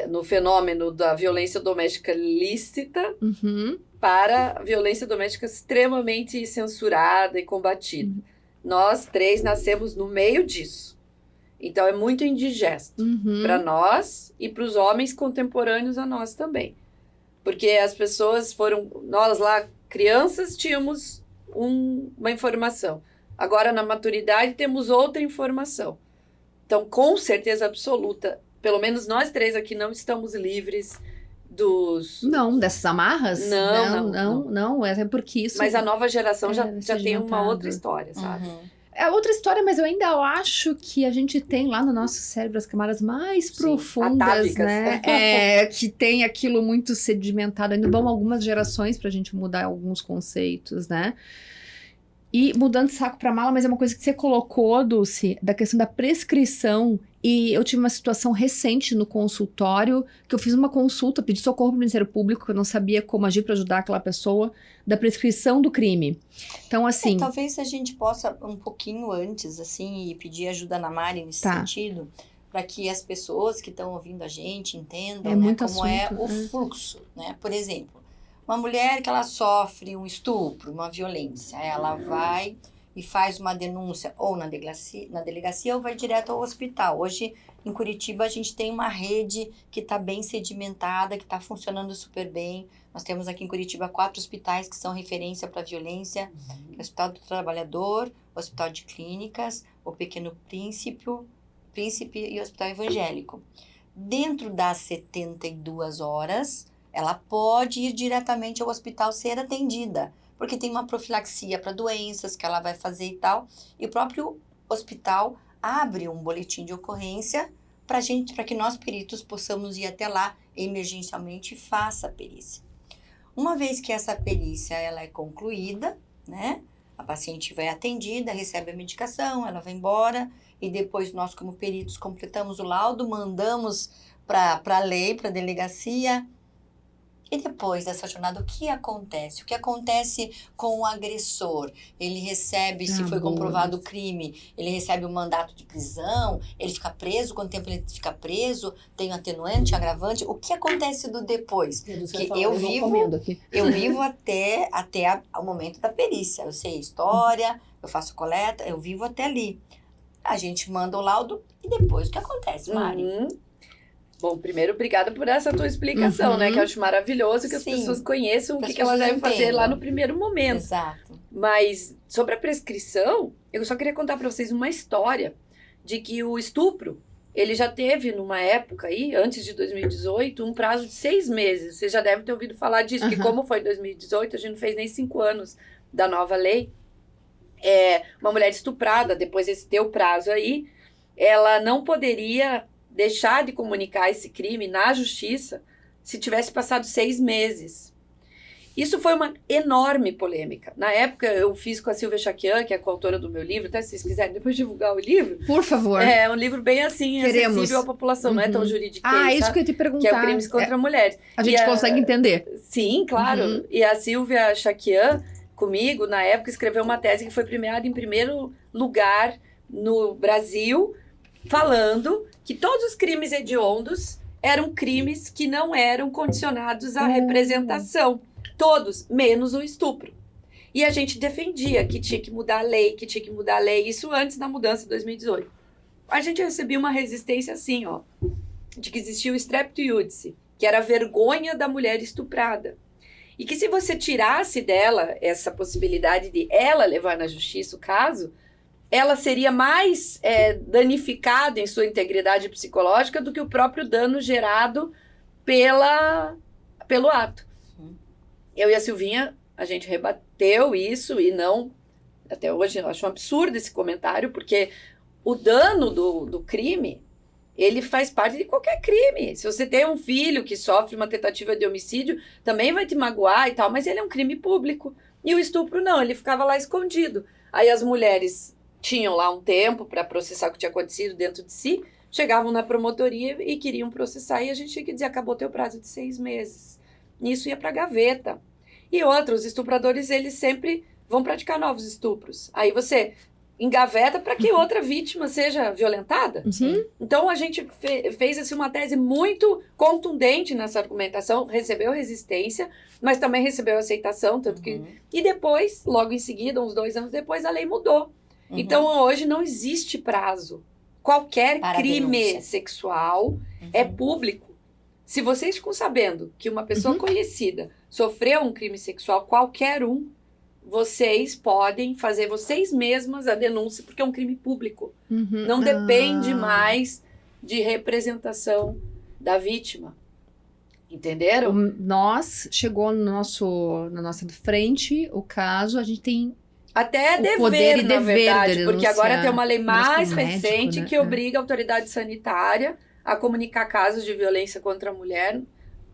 S3: no fenômeno da violência doméstica lícita
S1: Uhum.
S3: para a violência doméstica extremamente censurada e combatida. Nós três nascemos no meio disso. Então é muito indigesto
S1: Uhum.
S3: para nós e para os homens contemporâneos a nós também. Porque as pessoas nós lá, crianças, tínhamos uma informação. Agora, na maturidade, temos outra informação. Então, com certeza absoluta, pelo menos nós três aqui não estamos livres dos...
S1: Não, dessas amarras?
S3: Não.
S1: É porque isso.
S3: Mas a nova geração já tem uma
S1: sedimentado.
S3: outra história, sabe?
S2: Uhum.
S1: É outra história, mas eu ainda acho que a gente tem lá no nosso cérebro as camadas mais profundas,
S3: atávicas.
S1: né? Que tem aquilo muito sedimentado. Ainda vão algumas gerações pra gente mudar alguns conceitos, né? E mudando de saco pra mala, mas é uma coisa que você colocou, Dulce, da questão da prescrição. E eu tive uma situação recente no consultório, que eu fiz uma consulta, pedi socorro pro Ministério Público, que eu não sabia como agir pra ajudar aquela pessoa, da prescrição do crime. Então, assim...
S2: Talvez a gente possa, um pouquinho antes, assim, e pedir ajuda na Mari nesse sentido, para que as pessoas que estão ouvindo a gente entendam, né, como é o fluxo, né? Por exemplo, uma mulher que ela sofre um estupro, uma violência, ela vai e faz uma denúncia ou na delegacia ou vai direto ao hospital. Hoje, em Curitiba, a gente tem uma rede que está bem sedimentada, que está funcionando super bem. Nós temos aqui em Curitiba 4 hospitais que são referência para violência. O Hospital do Trabalhador, o Hospital de Clínicas, o Pequeno Príncipe e o Hospital Evangélico. Dentro das 72 horas, ela pode ir diretamente ao hospital ser atendida, porque tem uma profilaxia para doenças que ela vai fazer e tal. E o próprio hospital abre um boletim de ocorrência para que nós peritos possamos ir até lá emergencialmente e faça a perícia. Uma vez que essa perícia ela é concluída, né, a paciente vai atendida, recebe a medicação, ela vai embora e depois nós como peritos completamos o laudo, mandamos para a lei, para a delegacia. E depois dessa jornada, o que acontece? O que acontece com o agressor? Ele recebe, se foi comprovado o crime, ele recebe um mandato de prisão, ele fica preso, quanto tempo ele fica preso, tem um atenuante, agravante. O que acontece do depois? Que eu vivo até o momento da perícia. Eu sei a história, eu faço coleta, eu vivo até ali. A gente manda o laudo e depois o que acontece, Mari?
S3: Bom, primeiro, obrigada por essa tua explicação, né? Que eu acho maravilhoso que as pessoas conheçam o que elas devem fazer lá no primeiro momento.
S2: Exato.
S3: Mas, sobre a prescrição, eu só queria contar para vocês uma história de que o estupro, ele já teve, numa época aí, antes de 2018, um prazo de 6 meses. Você já deve ter ouvido falar disso, que como foi 2018, a gente não fez nem 5 anos da nova lei. Uma mulher estuprada, depois desse teu prazo aí, ela não poderia deixar de comunicar esse crime na justiça se tivesse passado 6 meses. Isso foi uma enorme polêmica. Na época, eu fiz com a Silvia Chaquian, que é a coautora do meu livro, até se vocês quiserem depois divulgar o livro.
S1: Por favor.
S3: É um livro bem assim, acessível à população, não é tão juridiquês.
S1: Isso que eu ia te perguntar.
S3: Que é o Crimes contra Mulheres.
S1: A gente consegue entender.
S3: Sim, claro. E a Silvia Chaquian, comigo, na época, escreveu uma tese que foi premiada em primeiro lugar no Brasil, falando que todos os crimes hediondos eram crimes que não eram condicionados à representação. Todos, menos o estupro. E a gente defendia que tinha que mudar a lei, isso antes da mudança de 2018. A gente recebia uma resistência assim, de que existia o strepto iudice, que era a vergonha da mulher estuprada. E que se você tirasse dela essa possibilidade de ela levar na justiça o caso, ela seria mais danificada em sua integridade psicológica do que o próprio dano gerado pelo ato. Eu e a Silvinha, a gente rebateu isso e não... Até hoje eu acho um absurdo esse comentário, porque o dano do crime ele faz parte de qualquer crime. Se você tem um filho que sofre uma tentativa de homicídio, também vai te magoar e tal, mas ele é um crime público. E o estupro não, ele ficava lá escondido. Aí as mulheres tinham lá um tempo para processar o que tinha acontecido dentro de si, chegavam na promotoria e queriam processar, e a gente tinha que dizer, acabou teu prazo de 6 meses. Isso ia para gaveta. E outra, os estupradores, eles sempre vão praticar novos estupros. Aí você engaveta para que outra vítima seja violentada.
S1: Uhum.
S3: Então, a gente fez assim, uma tese muito contundente nessa argumentação, recebeu resistência, mas também recebeu aceitação, tanto que... E depois, logo em seguida, uns 2 anos depois, a lei mudou. Então, hoje não existe prazo. Qualquer
S2: Para a
S3: crime
S2: denúncia.
S3: sexual é público. Se vocês ficam sabendo que uma pessoa conhecida sofreu um crime sexual, qualquer um, vocês podem fazer vocês mesmas a denúncia, porque é um crime público.
S1: Uhum.
S3: Não depende mais de representação da vítima. Entenderam?
S1: Nós, chegou na nossa frente o caso, a gente tem
S3: Até
S1: o
S3: dever,
S1: poder e
S3: na
S1: dever
S3: verdade,
S1: de
S3: porque agora
S1: denunciar,
S3: tem uma lei mais
S1: mesmo médico,
S3: recente
S1: né?
S3: que obriga a autoridade sanitária a comunicar casos de violência contra a mulher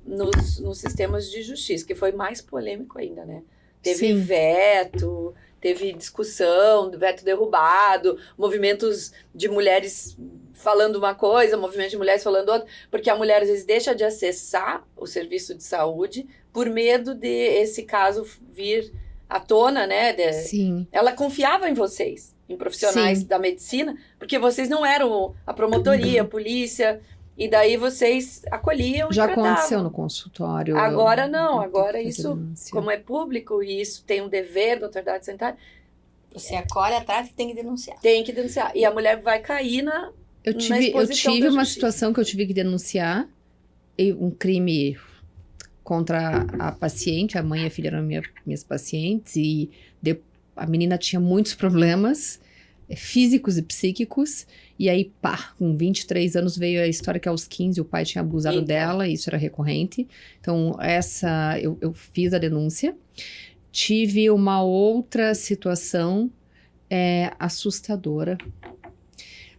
S3: nos sistemas de justiça, que foi mais polêmico ainda, né? Teve
S1: Sim.
S3: veto, teve discussão, veto derrubado, movimentos de mulheres falando uma coisa, movimento de mulheres falando outra, porque a mulher às vezes deixa de acessar o serviço de saúde por medo de esse caso vir à tona, né?
S1: Sim.
S3: Ela confiava em vocês, em profissionais da medicina, porque vocês não eram a promotoria, a polícia, e daí vocês acolhiam
S1: Já
S3: e tratavam.
S1: aconteceu no consultório.
S3: Agora não,
S1: Eu
S3: agora
S1: tenho que
S3: isso,
S1: denúncia.
S3: como é público e isso tem um dever da autoridade sanitária,
S2: Você acolhe atrás e tem que denunciar.
S3: tem que denunciar. E a mulher vai cair na
S1: Eu
S3: exposição
S1: tive
S3: da
S1: uma
S3: justiça.
S1: situação que eu tive que denunciar, um crime contra a paciente, a mãe e a filha eram minhas pacientes, e a menina tinha muitos problemas físicos e psíquicos, e aí, pá, com 23 anos veio a história que aos 15 o pai tinha abusado
S3: Eita.
S1: dela, e isso era recorrente. Então, eu fiz a denúncia. Tive uma outra situação assustadora.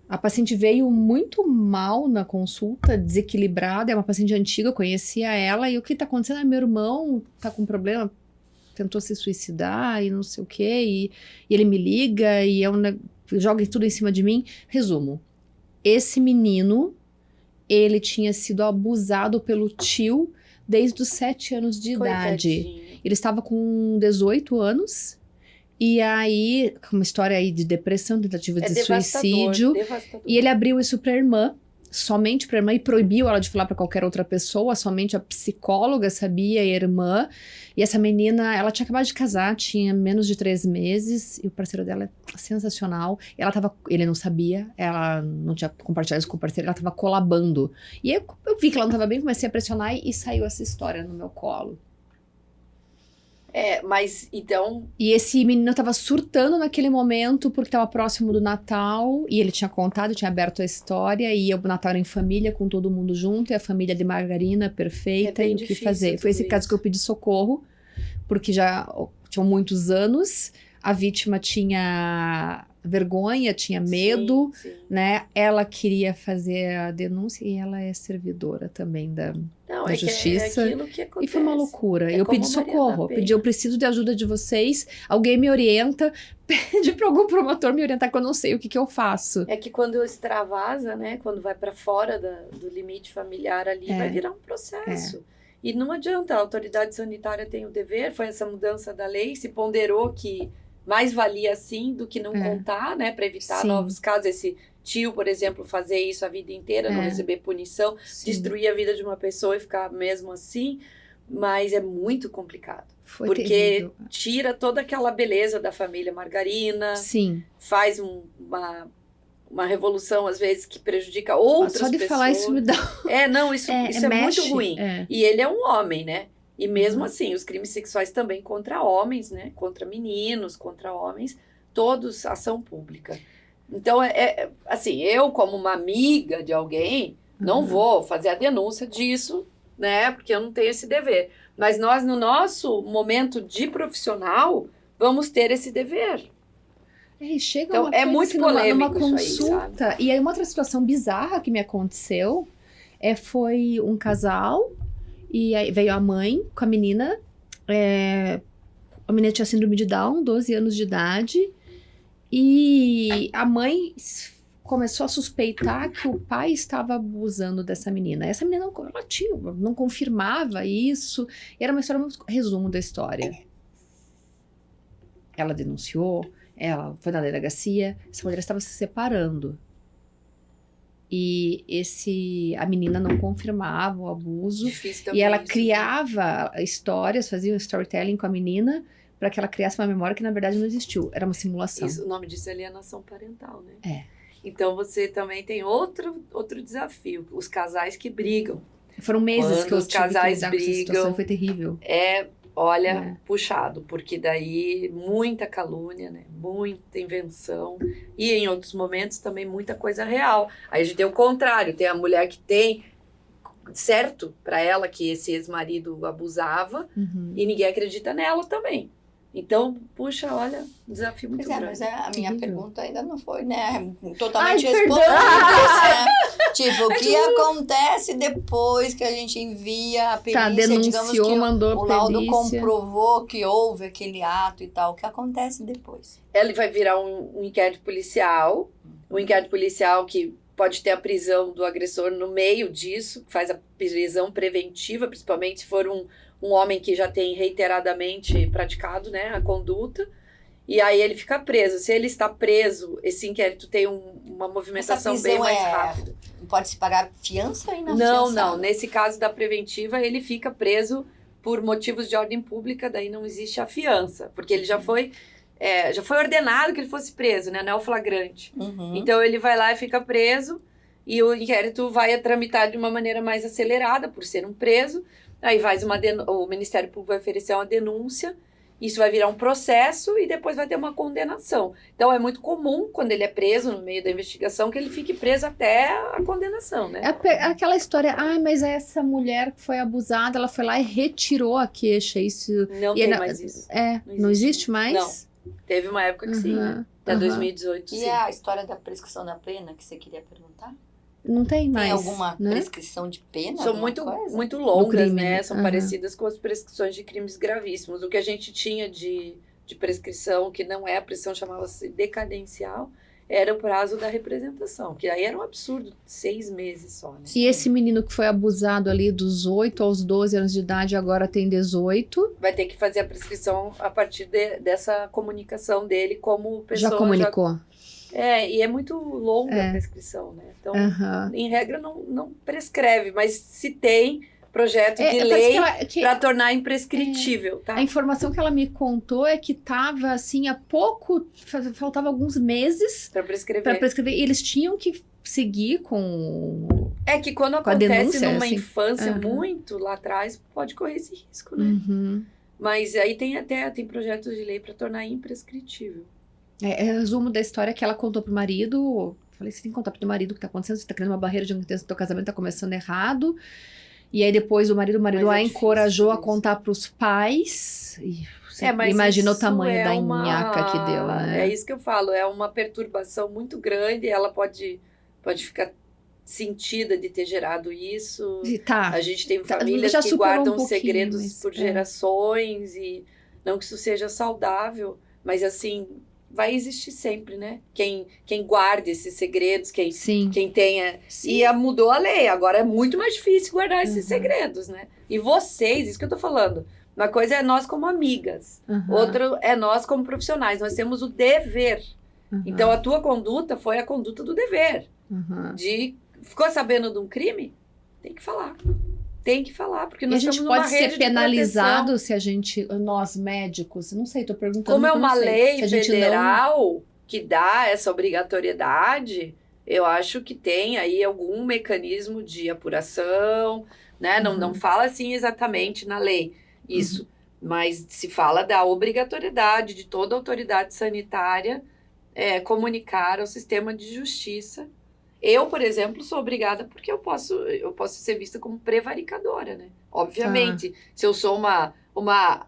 S1: A paciente veio muito mal na consulta, desequilibrada, é uma paciente antiga, eu conhecia ela, e o que tá acontecendo? Ah, meu irmão tá com problema, tentou se suicidar e não sei o quê, e ele me liga e joga tudo em cima de mim. Resumo, esse menino, ele tinha sido abusado pelo tio desde os 7 anos de idade.
S3: Coitadinho.
S1: Ele estava com 18 anos, e aí, uma história aí de depressão, tentativa de suicídio.
S3: Devastador.
S1: E ele abriu isso pra irmã, somente pra irmã, e proibiu ela de falar pra qualquer outra pessoa, somente a psicóloga sabia e a irmã. E essa menina, ela tinha acabado de casar, tinha menos de 3 meses, e o parceiro dela é sensacional. Ele não sabia, ela não tinha compartilhado isso com o parceiro, ela tava colabando. E eu vi que ela não tava bem, comecei a pressionar e saiu essa história no meu colo.
S3: Mas então,
S1: E esse menino tava surtando naquele momento porque tava próximo do Natal e ele tinha contado, tinha aberto a história e o Natal era em família com todo mundo junto e a família de margarina perfeita
S3: É bem
S1: e o que
S3: difícil
S1: fazer. Foi esse
S3: tudo
S1: caso
S3: isso.
S1: que eu pedi socorro porque já tinham muitos anos, a vítima tinha vergonha, tinha medo,
S3: sim.
S1: né? Ela queria fazer a denúncia e ela é servidora também da
S3: Não,
S1: da
S3: é que
S1: justiça.
S3: é aquilo que acontece.
S1: e foi uma loucura.
S3: É
S1: Eu
S3: como
S1: pedi
S3: Maria da
S1: socorro.
S3: Penha.
S1: Eu preciso de ajuda de vocês. Alguém me orienta. Pedi para algum promotor me orientar, que eu não sei o que eu faço.
S3: É que quando extravasa, né? Quando vai para fora do limite familiar ali, vai virar um processo. E não adianta, a autoridade sanitária tem o dever, foi essa mudança da lei, se ponderou que mais valia assim do que não contar, né? Para evitar
S1: Sim.
S3: novos casos. Esse tio, por exemplo, fazer isso a vida inteira, não receber punição,
S1: Sim.
S3: destruir a vida de uma pessoa e ficar mesmo assim. Mas é muito complicado.
S1: Foi
S3: porque
S1: terrível.
S3: tira toda aquela beleza da família margarina,
S1: Sim.
S3: faz uma revolução, às vezes, que prejudica outras
S1: Só de
S3: pessoas.
S1: falar isso me dá.
S3: Isso é
S1: mexe.
S3: muito ruim.
S1: É.
S3: E ele é um homem, né? E mesmo assim, os crimes sexuais também contra homens, né? Contra meninos, contra homens, todos ação pública. Então, assim, eu como uma amiga de alguém, não vou fazer a denúncia disso, né? Porque eu não tenho esse dever. Mas nós, no nosso momento de profissional, vamos ter esse dever.
S1: Chega
S3: Então,
S1: uma
S3: é
S1: coisa
S3: muito
S1: assim,
S3: polêmico
S1: numa
S3: isso aí,
S1: consulta. E aí, uma outra situação bizarra que me aconteceu foi um casal, e aí veio a mãe com a menina. A menina tinha síndrome de Down, 12 anos de idade, e a mãe começou a suspeitar que o pai estava abusando dessa menina. Essa menina não confirmava isso. E era uma história, resumo da história. Ela denunciou, ela foi na delegacia, essa mulher estava se separando. E a menina não confirmava o abuso.
S3: Difícil também
S1: E ela
S3: isso, né?
S1: criava histórias, fazia um storytelling com a menina para que ela criasse uma memória que na verdade não existiu. Era uma simulação.
S3: Isso, o nome disso é alienação parental, né?
S1: É.
S3: Então você também tem outro desafio, os casais que brigam.
S1: Foram meses
S3: Quando
S1: que eu
S3: os
S1: tive
S3: casais
S1: que lidar com essa situação,
S3: brigam,
S1: foi terrível.
S3: Olha, puxado, porque daí muita calúnia, né? Muita invenção e em outros momentos também muita coisa real. Aí a gente tem o contrário, tem a mulher que tem certo para ela que esse ex-marido abusava e ninguém acredita nela também. Então, puxa, olha, um desafio muito grande.
S2: Mas a minha
S1: Terrível.
S2: pergunta ainda não foi, né, totalmente
S1: Ai,
S2: respondida,
S1: perdão.
S2: né? Tipo, o que acontece depois que a gente envia a perícia, digamos
S1: denunciou,
S2: que
S1: mandou
S2: o laudo
S1: perícia.
S2: comprovou que houve aquele ato e tal, o que acontece depois?
S3: Ele vai virar um inquérito policial, que pode ter a prisão do agressor no meio disso, faz a prisão preventiva, principalmente se for um homem que já tem reiteradamente praticado, né, a conduta, e aí ele fica preso. Se ele está preso, esse inquérito tem uma movimentação bem mais rápida.
S2: Pode se pagar fiança e não
S3: Não. Nesse caso da preventiva, ele fica preso por motivos de ordem pública, daí não existe a fiança, porque ele já foi ordenado que ele fosse preso, né, não é o flagrante. Então ele vai lá e fica preso, e o inquérito vai a tramitar de uma maneira mais acelerada, por ser um preso. Aí o Ministério Público vai oferecer uma denúncia, isso vai virar um processo e depois vai ter uma condenação. Então é muito comum, quando ele é preso no meio da investigação, que ele fique preso até a condenação, né?
S1: Aquela história, mas essa mulher que foi abusada, ela foi lá e retirou a queixa. Isso
S3: Não tem mais isso.
S1: Não existe mais?
S3: Não. Teve uma época que sim, né? Até 2018,
S2: E
S3: sim.
S2: a história da prescrição da pena que você queria perguntar?
S1: Não tem mais.
S2: Tem alguma
S1: né?
S2: prescrição de pena?
S3: São
S2: alguma
S3: muito,
S2: coisa?
S3: muito longas,
S1: crime,
S3: né?
S1: né?
S3: São parecidas com as prescrições de crimes gravíssimos. O que a gente tinha de prescrição, que não é a prescrição, chamava-se decadencial, era o prazo da representação, que aí era um absurdo, 6 meses só, né?
S1: E esse menino que foi abusado ali dos 8 aos 12 anos de idade, agora tem 18.
S3: Vai ter que fazer a prescrição a partir dessa comunicação dele como pessoa.
S1: Já comunicou.
S3: E é muito longa a prescrição, né? Então, em regra, não prescreve, mas se tem projeto de lei para tornar imprescritível, tá?
S1: A informação que ela me contou é que tava assim, há pouco, faltava alguns meses
S3: para prescrever.
S1: E eles tinham que seguir com...
S3: É que quando
S1: com a
S3: acontece
S1: denúncia,
S3: numa
S1: assim.
S3: infância muito lá atrás, pode correr esse risco, né? Mas aí tem projetos de lei para tornar imprescritível.
S1: Resumo da história que ela contou pro marido. Falei, você tem que contar pro teu marido o que tá acontecendo, você tá criando uma barreira de intenção, teu casamento tá começando errado. E aí depois o marido a encorajou a contar pros pais. E você imagina o tamanho da nhaca que deu, né?
S3: É isso que eu falo, é uma perturbação muito grande, ela pode ficar sentida de ter gerado isso. A gente tem famílias que guardam segredos por gerações, e não que isso seja saudável, mas assim... vai existir sempre, né? Quem guarda esses segredos, quem tenha... Sim. E mudou a lei, agora é muito mais difícil guardar esses segredos, né? E vocês, isso que eu tô falando, uma coisa é nós como amigas, outra é nós como profissionais, nós temos o dever. Então a tua conduta foi a conduta do dever. Ficou sabendo de um crime? Tem que falar. Tem que falar, porque nós estamos numa rede de proteção. A gente pode ser penalizado
S1: se nós médicos, não sei, tô perguntando.
S3: Como é uma lei federal que dá essa obrigatoriedade, eu acho que tem aí algum mecanismo de apuração, né? Não fala assim exatamente na lei isso, mas se fala da obrigatoriedade de toda autoridade sanitária comunicar ao sistema de justiça. Eu, por exemplo, sou obrigada porque eu posso ser vista como prevaricadora, né? Obviamente, se eu sou uma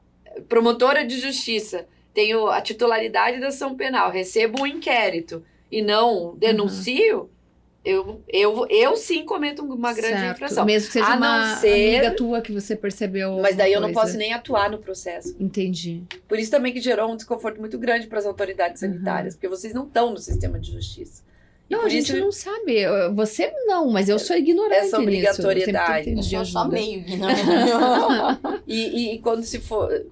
S3: promotora de justiça tenho a titularidade da ação penal, recebo um inquérito e não denuncio, eu sim cometo uma grande
S1: Certo.
S3: infração.
S1: Mesmo que seja
S3: A
S1: uma
S3: não ser-
S1: amiga tua que você percebeu.
S3: Mas daí eu não
S1: alguma
S3: posso
S1: coisa.
S3: nem atuar no processo.
S1: Entendi.
S3: Por isso também que gerou um desconforto muito grande para as autoridades sanitárias, porque vocês não estão no sistema de justiça. E
S1: Não,
S3: por
S1: a gente
S3: isso
S1: não sabe. Você não, mas eu sou ignorante
S3: essa
S1: nisso.
S3: obrigatoriedade.
S1: Eu
S2: Eu
S1: sempre
S2: sou
S1: tento
S2: só
S1: pedir
S2: meio ignorante.
S3: E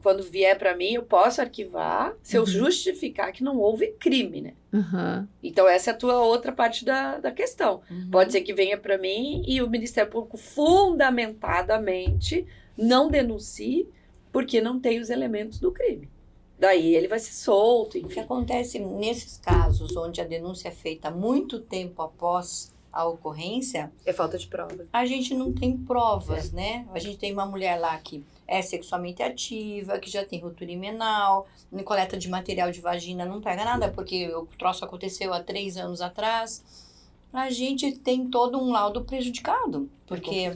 S3: quando vier para mim, eu posso arquivar se eu justificar que não houve crime, né?
S1: Aham.
S3: Então essa é a tua outra parte da questão. Pode ser que venha para mim e o Ministério Público fundamentadamente não denuncie porque não tem os elementos do crime. Daí ele vai ser solto,
S2: O que
S3: enfim.
S2: acontece nesses casos onde a denúncia é feita muito tempo após a ocorrência,
S3: É falta de prova.
S2: a gente não tem provas, né? A gente tem uma mulher lá que é sexualmente ativa, que já tem ruptura imenal, coleta de material de vagina não pega nada, porque o troço aconteceu há 3 anos atrás. A gente tem todo um laudo prejudicado, porque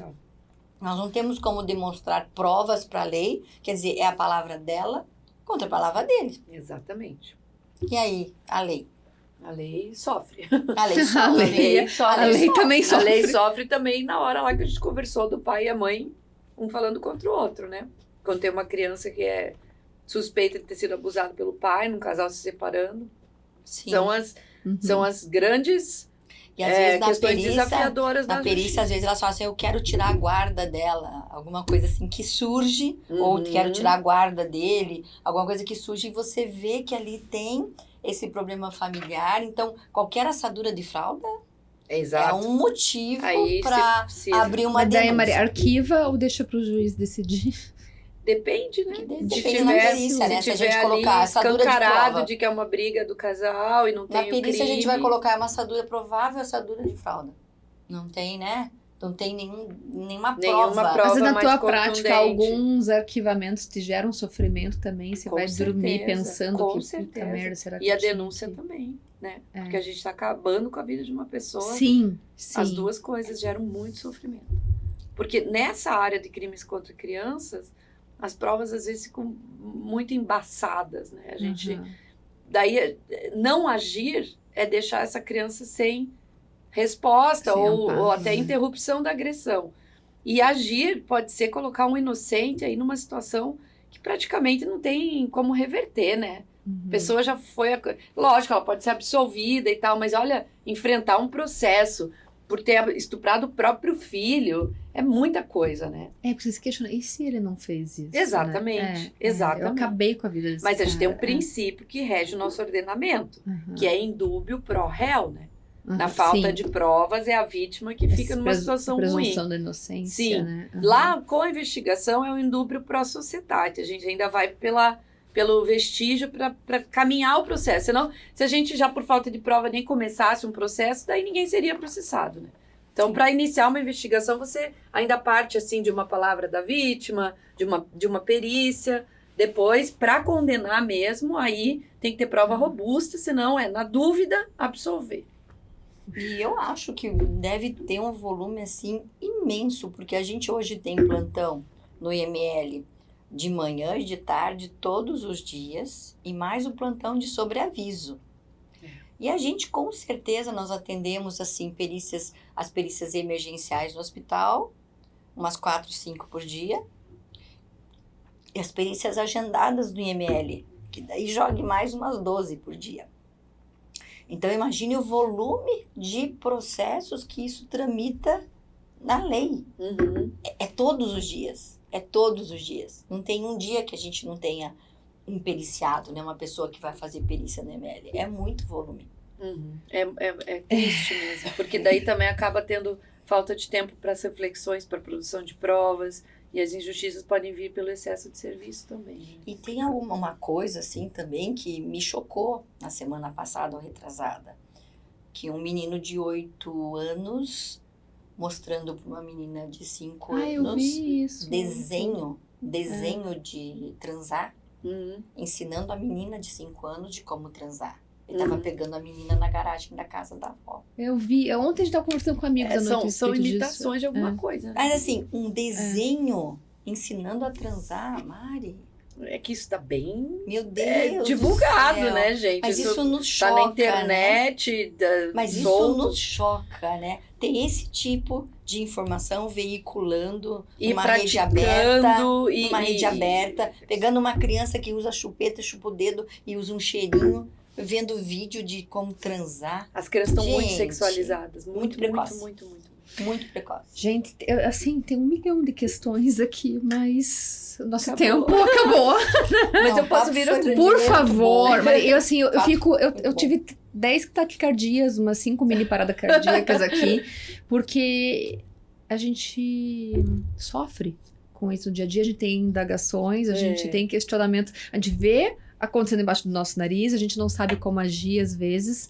S2: nós não temos como demonstrar provas para a lei, quer dizer, é a palavra dela contra a palavra dele.
S3: Exatamente.
S2: E aí, a lei?
S3: A lei sofre.
S2: A lei
S1: A
S2: sofre.
S1: lei-
S3: sofre.
S1: A lei também
S3: A
S1: sofre.
S3: lei sofre também na hora lá que a gente conversou do pai e a mãe, um falando contra o outro, né? Quando tem uma criança que é suspeita de ter sido abusada pelo pai, num casal se separando.
S2: Sim.
S1: Uhum.
S3: São as grandes
S2: E às vezes na
S3: questões
S2: perícia,
S3: desafiadoras da
S2: às vezes elas falam assim, eu quero tirar a guarda dela, alguma coisa assim que surge, ou
S3: Uhum.
S2: quero tirar a guarda dele, alguma coisa que surge e você vê que ali tem esse problema familiar, então qualquer assadura de fralda
S3: Exato.
S2: é um motivo
S3: Aí
S2: para
S3: se precisa.
S2: abrir uma
S1: Mas daí,
S2: denúncia.
S1: Maria, arquiva ou deixa pro juiz decidir?
S3: Depende, né?
S2: Que
S3: Se
S2: depende da
S3: tiver,
S2: perícia, né? Se a
S3: tiver
S2: gente
S3: ali
S2: colocar assadura de
S3: escancarado
S2: prova.
S3: de que é uma briga do casal e não
S2: Na
S3: tem o
S2: perícia a gente
S3: crime.
S2: vai colocar uma assadura provável, assadura de fralda. Não tem, né? Não tem nenhuma
S3: Nenhuma
S2: prova.
S3: prova.
S1: Mas na
S3: mais
S1: tua prática,
S3: contundente.
S1: alguns arquivamentos te geram sofrimento também? Você
S3: Com
S1: vai dormir
S3: certeza,
S1: pensando
S3: com
S1: que puta
S3: certeza.
S1: merda, será que
S3: E a
S1: eu tinha
S3: denúncia
S1: que-
S3: também, né?
S1: É.
S3: Porque a gente está acabando com a vida de uma pessoa.
S1: Sim, sim.
S3: As duas coisas geram muito sofrimento. Porque nessa área de crimes contra crianças, as provas às vezes ficam muito embaçadas, né? A gente,
S1: Uhum.
S3: daí, não agir é deixar essa criança sem resposta
S1: Sem
S3: ou
S1: amparo,
S3: até
S1: né?
S3: interrupção da agressão. E agir pode ser colocar um inocente aí numa situação que praticamente não tem como reverter, né?
S1: Uhum.
S3: A pessoa já foi... Lógico, ela pode ser absolvida e tal, mas olha, enfrentar um processo por ter estuprado o próprio filho é muita coisa, né?
S1: É, porque você se questiona, e se ele não fez isso?
S3: Exatamente,
S1: né?
S3: exatamente.
S1: Eu acabei com a vida desse
S3: Mas a gente tem um
S1: cara,
S3: princípio que rege o nosso ordenamento,
S1: Uhum.
S3: que é indúbio pro réu, né?
S1: Uhum.
S3: Na falta
S1: Sim.
S3: de provas, é a vítima que fica
S1: Essa
S3: numa situação
S1: presunção
S3: ruim.
S1: da inocência,
S3: Sim.
S1: né? Uhum.
S3: Lá, com a investigação, é o indúbio pro societate. A gente ainda vai pelo vestígio para caminhar o processo. Senão, se a gente já por falta de prova nem começasse um processo, daí ninguém seria processado, né? Então, para iniciar uma investigação, você ainda parte assim de uma palavra da vítima, de uma perícia. Depois, para condenar mesmo, aí tem que ter prova robusta, senão na dúvida, absolver.
S2: E eu acho que deve ter um volume assim imenso, porque a gente hoje tem plantão no IML de manhã e de tarde, todos os dias, e mais o plantão de sobreaviso. E a gente, com certeza, nós atendemos assim as perícias emergenciais no hospital, umas 4, 5 por dia, e as perícias agendadas do IML, que daí jogue mais umas 12 por dia. Então, imagine o volume de processos que isso tramita na lei.
S3: Uhum.
S2: É todos os dias. É todos os dias. Não tem um dia que a gente não tenha um periciado, né? Uma pessoa que vai fazer perícia no ML. É muito volume.
S3: Uhum. É triste mesmo, porque daí também acaba tendo falta de tempo para as reflexões, para a produção de provas, e as injustiças podem vir pelo excesso de serviço também. Né?
S2: E tem uma coisa assim também que me chocou na semana passada ou retrasada, que um menino de 8 anos mostrando para uma menina de 5
S1: eu
S2: anos
S1: vi isso.
S2: desenho de transar,
S3: Uhum.
S2: ensinando a menina de 5 anos de como transar. Ele tava pegando a menina na garagem da casa da avó.
S1: Eu vi. Ontem a gente tava conversando com amigos à noite. a
S3: São
S1: respeito
S3: imitações
S1: disso.
S3: de alguma coisa. Né?
S2: Mas assim, um desenho ensinando a transar, Mari.
S3: É que isso tá bem
S2: Meu Deus do
S3: divulgado,
S2: céu.
S3: né, gente?
S2: Mas isso nos
S3: tá
S2: choca,
S3: na internet,
S2: Mas isso
S3: solto.
S2: nos choca, né? Tem esse tipo de informação veiculando
S3: E
S2: numa rede aberta,
S3: praticando,
S2: rede aberta, pegando uma criança que usa chupeta, chupa o dedo e usa um cheirinho, vendo vídeo de como transar.
S3: As crianças estão muito
S2: Gente,
S3: sexualizadas.
S2: muito precoce.
S3: Muito.
S2: Muito precoce.
S1: Gente, assim, tem 1 milhão de questões aqui, mas o nosso
S3: Acabou.
S1: tempo acabou.
S3: Mas
S2: Não,
S3: eu
S2: o
S3: posso
S2: papo
S3: vir
S2: foi
S3: outro dia.
S1: Por
S2: muito
S1: favor,
S2: bom.
S1: mas eu assim, eu
S2: Papo
S1: fico, eu
S2: muito bom.
S1: tive 10 taquicardias, umas 5 mini paradas cardíacas aqui, porque a gente sofre com isso no dia a dia, a gente tem indagações, a gente tem questionamentos, a gente vê acontecendo embaixo do nosso nariz, a gente não sabe como agir às vezes.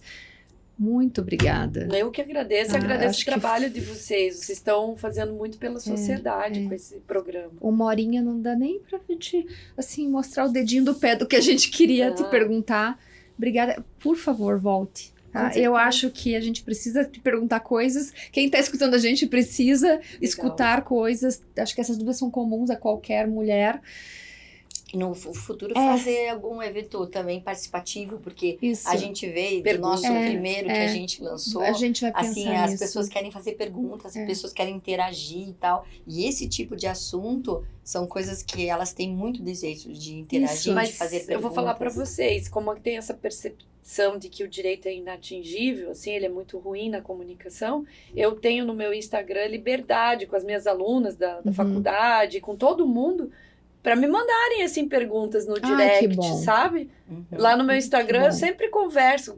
S1: Muito obrigada.
S3: Eu que agradeço,
S1: Ah,
S3: agradeço
S1: acho
S3: o
S1: que-
S3: trabalho de vocês. Vocês estão fazendo muito pela sociedade
S1: é.
S3: com esse programa.
S1: 1 horinha não dá nem pra gente, assim, mostrar o dedinho do pé do que a gente queria te
S3: Ah.
S1: perguntar. Obrigada. Por favor, volte.
S3: Com
S1: Tá?
S3: certeza.
S1: Eu acho que a gente precisa te perguntar coisas. Quem está escutando a gente precisa escutar coisas. Acho que essas dúvidas são comuns a qualquer mulher.
S2: No futuro
S1: É.
S2: fazer algum evento também participativo, porque
S1: Isso.
S2: a gente veio do
S3: Pergunta.
S2: nosso
S1: É,
S2: primeiro que a gente lançou.
S1: A gente vai pensar
S2: Assim, as
S1: nisso.
S2: pessoas querem fazer perguntas,
S1: É.
S2: as pessoas querem interagir e tal. E esse tipo de assunto são coisas que elas têm muito desejo de interagir,
S1: Isso.
S2: de
S3: Mas
S2: fazer perguntas.
S3: eu vou falar pra vocês, como é que tem essa percepção de que o direito é inatingível, assim, ele é muito ruim na comunicação, eu tenho no meu Instagram liberdade com as minhas alunas da
S1: Uhum.
S3: faculdade, com todo mundo, para me mandarem, assim, perguntas no
S1: que
S3: direct,
S1: bom.
S3: sabe?
S2: Uhum.
S3: Lá no meu Instagram
S1: bom.
S3: eu sempre converso,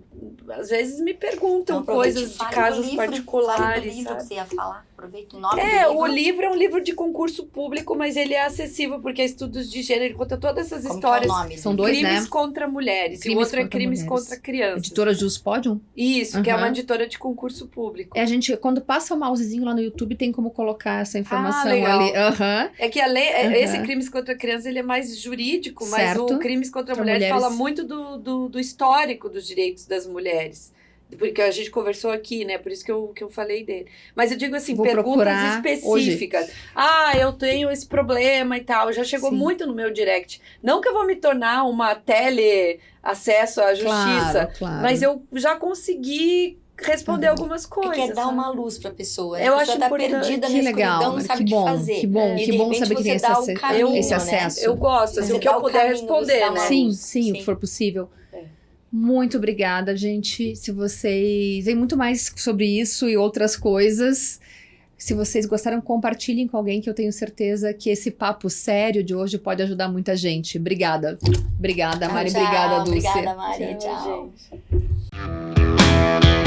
S3: às vezes me perguntam
S2: Então, aproveite
S3: coisas
S2: e
S3: de
S2: fale do
S3: casos
S2: livro, fale
S3: particulares,
S2: do livro
S3: sabe?
S2: que você ia falar. Aproveita o nome
S3: É,
S2: do livro.
S3: o livro é um livro de concurso público, mas ele é acessível porque é estudos de gênero, ele conta todas essas
S2: Como que é o
S3: histórias.
S2: nome?
S1: São
S2: do
S1: dois,
S2: livro?
S3: Crimes
S1: né?
S3: contra mulheres. E o
S1: Crimes
S3: outro é
S1: contra
S3: crimes
S1: mulheres.
S3: contra crianças.
S1: Editora Jus Podium?
S3: Isso, que é uma
S1: Aham.
S3: editora de concurso público.
S1: É, a gente, quando passa o mousezinho lá no YouTube, tem como colocar essa informação
S3: legal.
S1: ali. Aham.
S3: É que a lei,
S1: Aham.
S3: esse crimes contra crianças, ele é mais jurídico, mas
S1: Certo.
S3: o crimes contra
S1: Pra
S3: mulheres
S1: mulheres.
S3: fala muito do histórico dos direitos das mulheres. Porque a gente conversou aqui, né? Por isso que eu falei dele. Mas eu digo assim,
S1: Vou
S3: perguntas
S1: procurar
S3: específicas. Ah, eu tenho esse problema e tal. Já chegou
S1: Sim.
S3: muito no meu direct. Não que eu vou me tornar uma tele-acesso à justiça,
S1: Claro.
S3: mas eu já consegui responder algumas
S2: É
S3: coisas.
S2: que é dar
S3: sabe?
S2: uma luz pra pessoa. Né?
S3: Eu
S2: a
S3: acho
S2: pessoa tá
S3: importante.
S2: perdida
S1: Que
S2: na
S1: legal,
S2: escuridão, não sabe
S1: que bom,
S2: o que fazer.
S1: que bom,
S2: E
S1: que
S2: de
S1: bom
S2: repente
S1: saber que tem
S2: você dá
S1: esse,
S2: o caminho,
S1: esse
S2: né?
S1: acesso.
S3: Eu gosto, assim,
S2: Você
S3: o que eu
S2: dá o
S3: puder
S2: caminho,
S3: responder,
S2: você dá
S3: né?
S2: uma
S1: Sim,
S2: luz.
S1: sim, o que
S2: Sim.
S1: for possível.
S3: É.
S1: Muito obrigada, gente. Se vocês... Tem muito mais sobre isso e outras coisas. Se vocês gostaram, compartilhem com alguém, que eu tenho certeza que esse papo sério de hoje pode ajudar muita gente. Obrigada. Obrigada, Mari.
S2: Tchau,
S1: Obrigada, Dulce.
S2: Obrigada, Mari.
S3: Tchau,
S2: Tchau.
S3: gente.